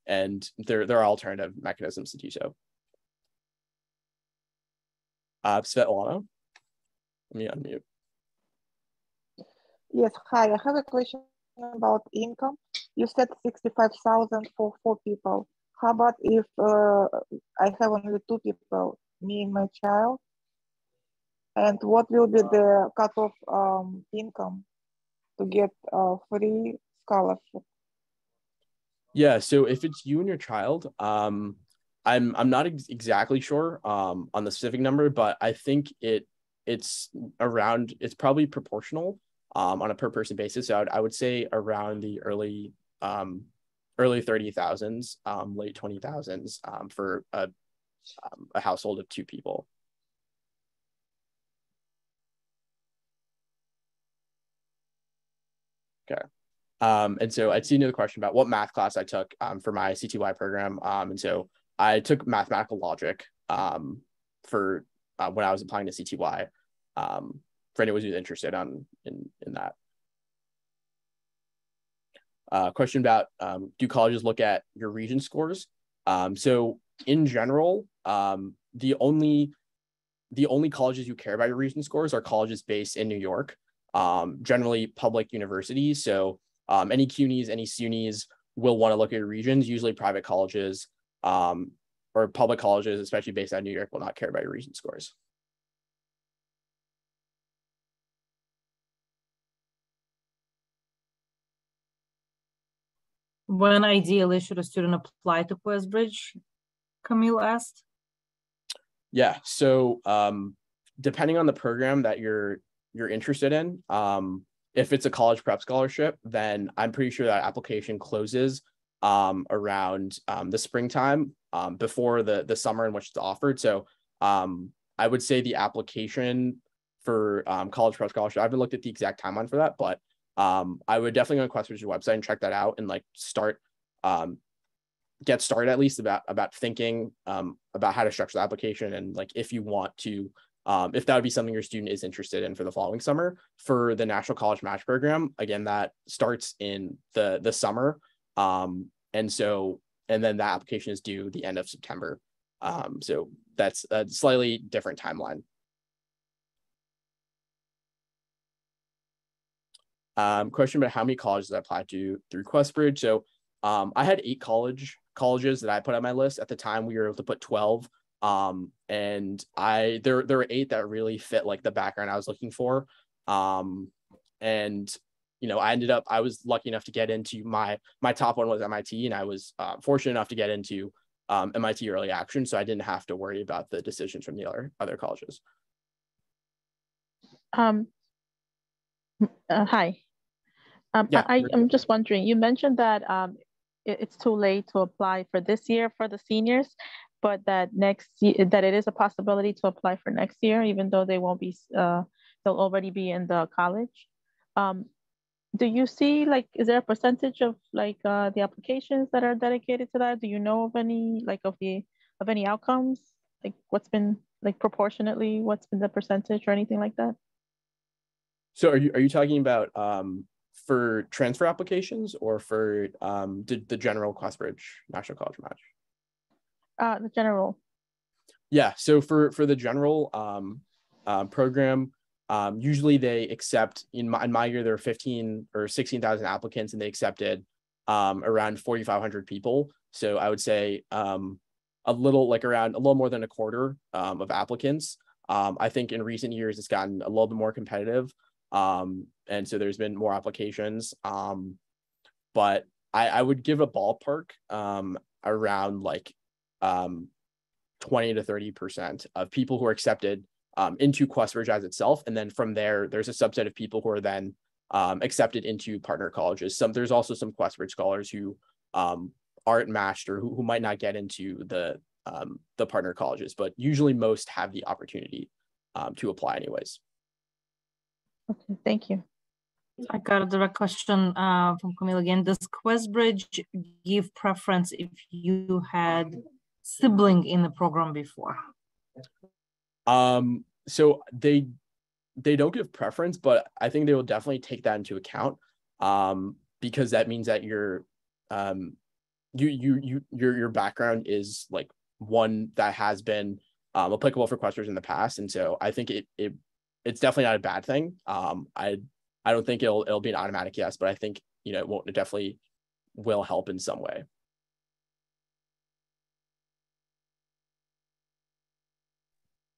and there are alternative mechanisms to do so. Svetlana, let me unmute. Yes, hi, I have a question about income. You said 65,000 for 4 people. How about if I have only 2 people, me and my child? And what will be the cutoff income to get free scholarship? Yeah, so if it's you and your child, I'm not exactly sure on the specific number, but I think it's probably proportional on a per person basis. So I would say around the early 30,000s, late 20,000s for a household of 2 people. Okay. And so I'd seen another question about what math class I took for my CTY program. And so I took mathematical logic for when I was applying to CTY, for anyone who's interested in that. Question about do colleges look at your region scores? So in general, the only colleges who care about your region scores are colleges based in New York, generally public universities. So any CUNYs, any SUNYs will want to look at your regions. Usually private colleges or public colleges, especially based out of New York, will not care about your region scores. When ideally should a student apply to Questbridge? Camille asked. Yeah, so depending on the program that you're interested in, if it's a college prep scholarship, then I'm pretty sure that application closes around the springtime, before the summer in which it's offered. So I would say the application for college prep scholarship, I haven't looked at the exact timeline for that, but I would definitely go on Questbridge's website and check that out and like get started at least about thinking about how to structure the application, and like if you want to if that would be something your student is interested in for the following summer. For the National College Match Program, again, that starts in the summer, and then that application is due the end of September. So that's a slightly different timeline. Question about how many colleges I applied to through Questbridge. So I had 8 colleges that I put on my list. At the time, we were able to put 12. And there were 8 that really fit like the background I was looking for. And you know, I was lucky enough to get into my top one was MIT, and I was fortunate enough to get into MIT Early Action, so I didn't have to worry about the decisions from the other colleges. Hi. Yeah, I'm just wondering, you mentioned that it's too late to apply for this year for the seniors, but that next year, that it is a possibility to apply for next year, even though they won't be, they'll already be in the college. Do you see, like, is there a percentage of like the applications that are dedicated to that? Do you know of any, like, of any outcomes? Like, what's been, like, proportionately, what's been the percentage or anything like that? So are you talking about for transfer applications or for the general Questbridge National College Match? The general. Yeah, so for the general program, usually they accept, in my year, there were 15 or 16,000 applicants, and they accepted around 4,500 people. So I would say a little more than a quarter of applicants. I think in recent years, it's gotten a little bit more competitive. And so there's been more applications. But I would give a ballpark around like 20 to 30% of people who are accepted into Questbridge as itself. And then from there, there's a subset of people who are then accepted into partner colleges. There's also some Questbridge scholars who aren't matched or who might not get into the partner colleges, but usually most have the opportunity to apply anyways. Okay, thank you. I got a direct question from Camille again. Does Questbridge give preference if you had sibling in the program before? So they don't give preference, but I think they will definitely take that into account because that means that your background is like one that has been applicable for Questbridge in the past, and so I think it's definitely not a bad thing. I don't think it'll be an automatic yes, but I think it definitely will help in some way.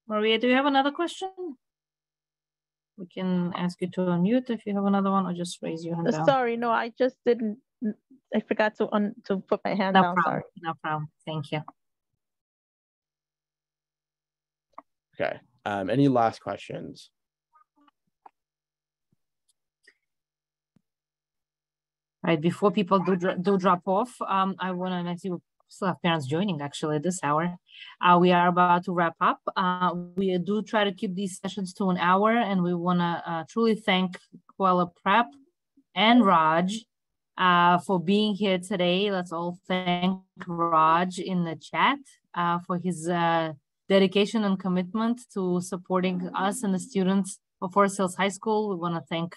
Maria, do you have another question? We can ask you to unmute if you have another one, or just raise your hand down. Sorry, no, I just didn't. I forgot to put my hand down. Sorry. No problem. Thank you. Okay. Any last questions? All right. Before people do drop off, I want to see. Still have parents joining actually this hour. We are about to wrap up. We do try to keep these sessions to an hour, and we want to truly thank Kweller Prep and Raj for being here today. Let's all thank Raj in the chat for his dedication and commitment to supporting us and the students of Forest Hills High School. We want to thank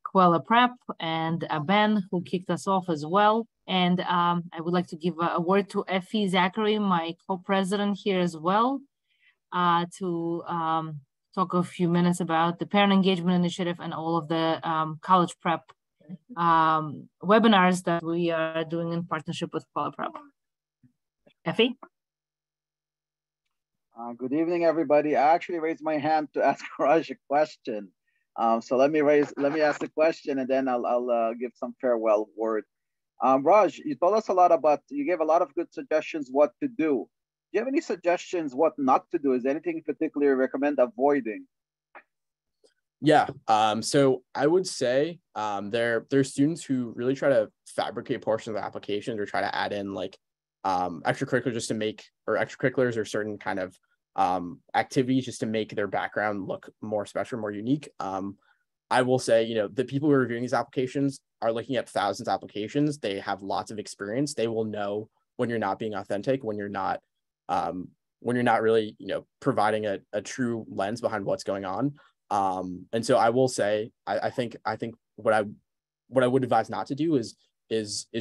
Quweller Prep and Ben, who kicked us off as well. And I would like to give a word to Effie Zachary, my co-president here as well, to talk a few minutes about the Parent Engagement Initiative and all of the college prep webinars that we are doing in partnership with Quweller Prep. Effie? Good evening, everybody. I actually raised my hand to ask Raj a question. So let me ask the question, and then I'll give some farewell word. Raj, you told us you gave a lot of good suggestions what to do. Do you have any suggestions what not to do? Is there anything in particular you recommend avoiding? Yeah, so I would say there's students who really try to fabricate portions of the applications or try to add in like extracurriculars just to make, or extracurriculars or certain kind of activities just to make their background look more special, more unique. I will say, the people who are reviewing these applications are looking at thousands of applications. They have lots of experience. They will know when you're not being authentic, when you're not really, providing a true lens behind what's going on. And so I will say, I think what I would advise not to do is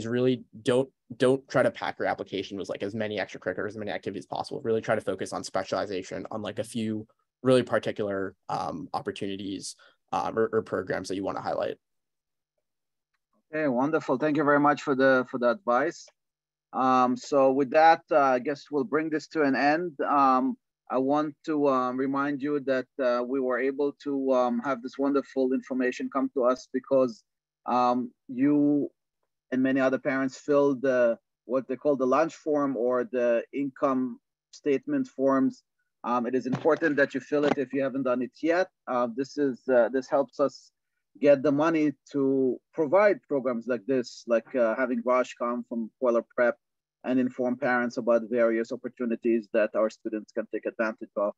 really don't try to pack your application with like as many extracurriculars, as many activities as possible. Really try to focus on specialization, on like a few really particular opportunities or programs that you want to highlight. Okay, wonderful. Thank you very much for the advice. So with that, I guess we'll bring this to an end. I want to remind you that we were able to have this wonderful information come to us because you and many other parents filled what they call the lunch form or the income statement forms. It is important that you fill it if you haven't done it yet. This helps us get the money to provide programs like this, like having Raj come from Quweller Prep and inform parents about various opportunities that our students can take advantage of.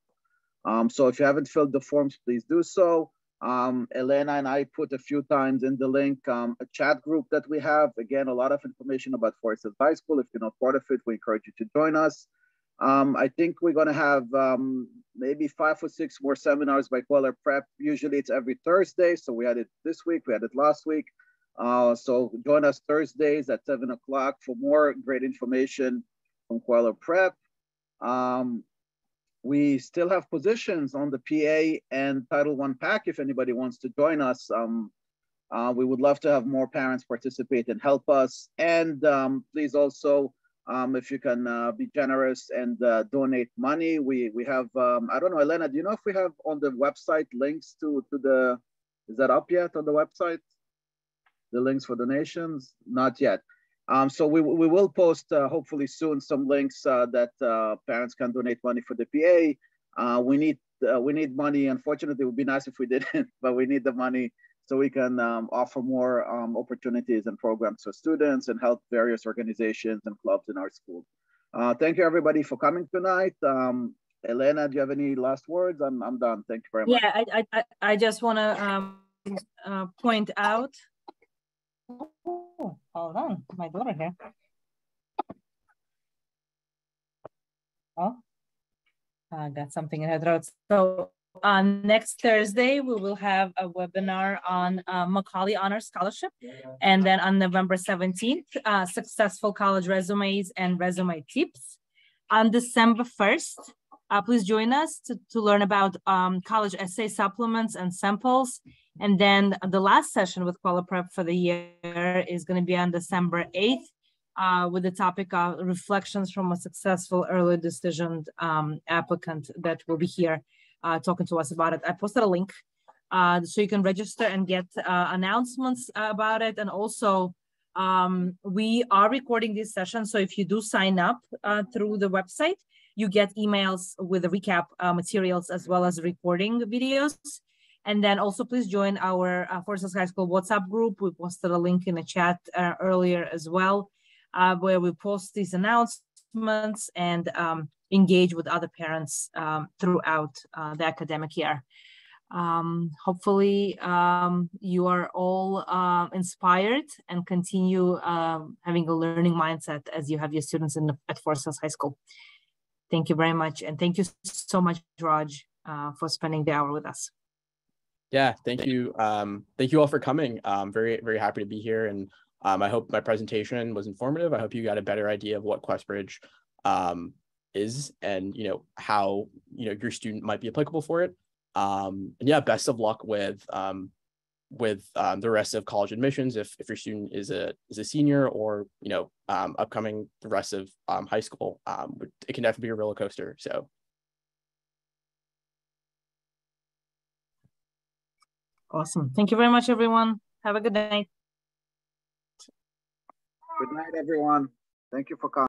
So if you haven't filled the forms, please do so. Elena and I put a few times in the link a chat group that we have. Again, a lot of information about Forest Hills High School. If you're not part of it, we encourage you to join us. I think we're going to have maybe 5 or 6 more seminars by Quweller Prep. Usually it's every Thursday. So we had it this week, we had it last week. So join us Thursdays at 7 o'clock for more great information from Quweller Prep. We still have positions on the PA and Title I PAC if anybody wants to join us. We would love to have more parents participate and help us. And please also, if you can be generous and donate money. We have, I don't know, Elena, do you know if we have on the website links to the, is that up yet on the website? The links for donations? Not yet. So we will post hopefully soon some links that parents can donate money for the PA. We need money. Unfortunately, it would be nice if we didn't, but we need the money so we can offer more opportunities and programs for students and help various organizations and clubs in our school. Thank you everybody for coming tonight. Elena, do you have any last words? I'm done. Thank you very much. Yeah, I just want to point out. Oh, hold on, my daughter here. Oh, I got something in her throat. So next Thursday, we will have a webinar on Macaulay Honor Scholarship. And then on November 17th, successful college resumes and resume tips. On December 1st, please join us to learn about college essay supplements and samples. And then the last session with Quweller Prep for the year is going to be on December 8th with the topic of reflections from a successful early decision applicant that will be here talking to us about it. I posted a link so you can register and get announcements about it. And also, we are recording this session. So if you do sign up through the website, you get emails with the recap materials as well as recording videos. And then also please join our Forsyth High School WhatsApp group. We posted a link in the chat earlier as well, where we post these announcements and engage with other parents throughout the academic year. Hopefully you are all inspired and continue having a learning mindset as you have your students at Forsyth High School. Thank you very much. And thank you so much, Raj, for spending the hour with us. Yeah, thank you. Thank you all for coming. Very, very happy to be here. And I hope my presentation was informative. I hope you got a better idea of what Questbridge is and, how, your student might be applicable for it. And yeah, best of luck with the rest of college admissions. If your student is a senior or, upcoming the rest of high school, it can definitely be a roller coaster. So. Awesome. Thank you very much, everyone. Have a good night. Good night, everyone. Thank you for coming.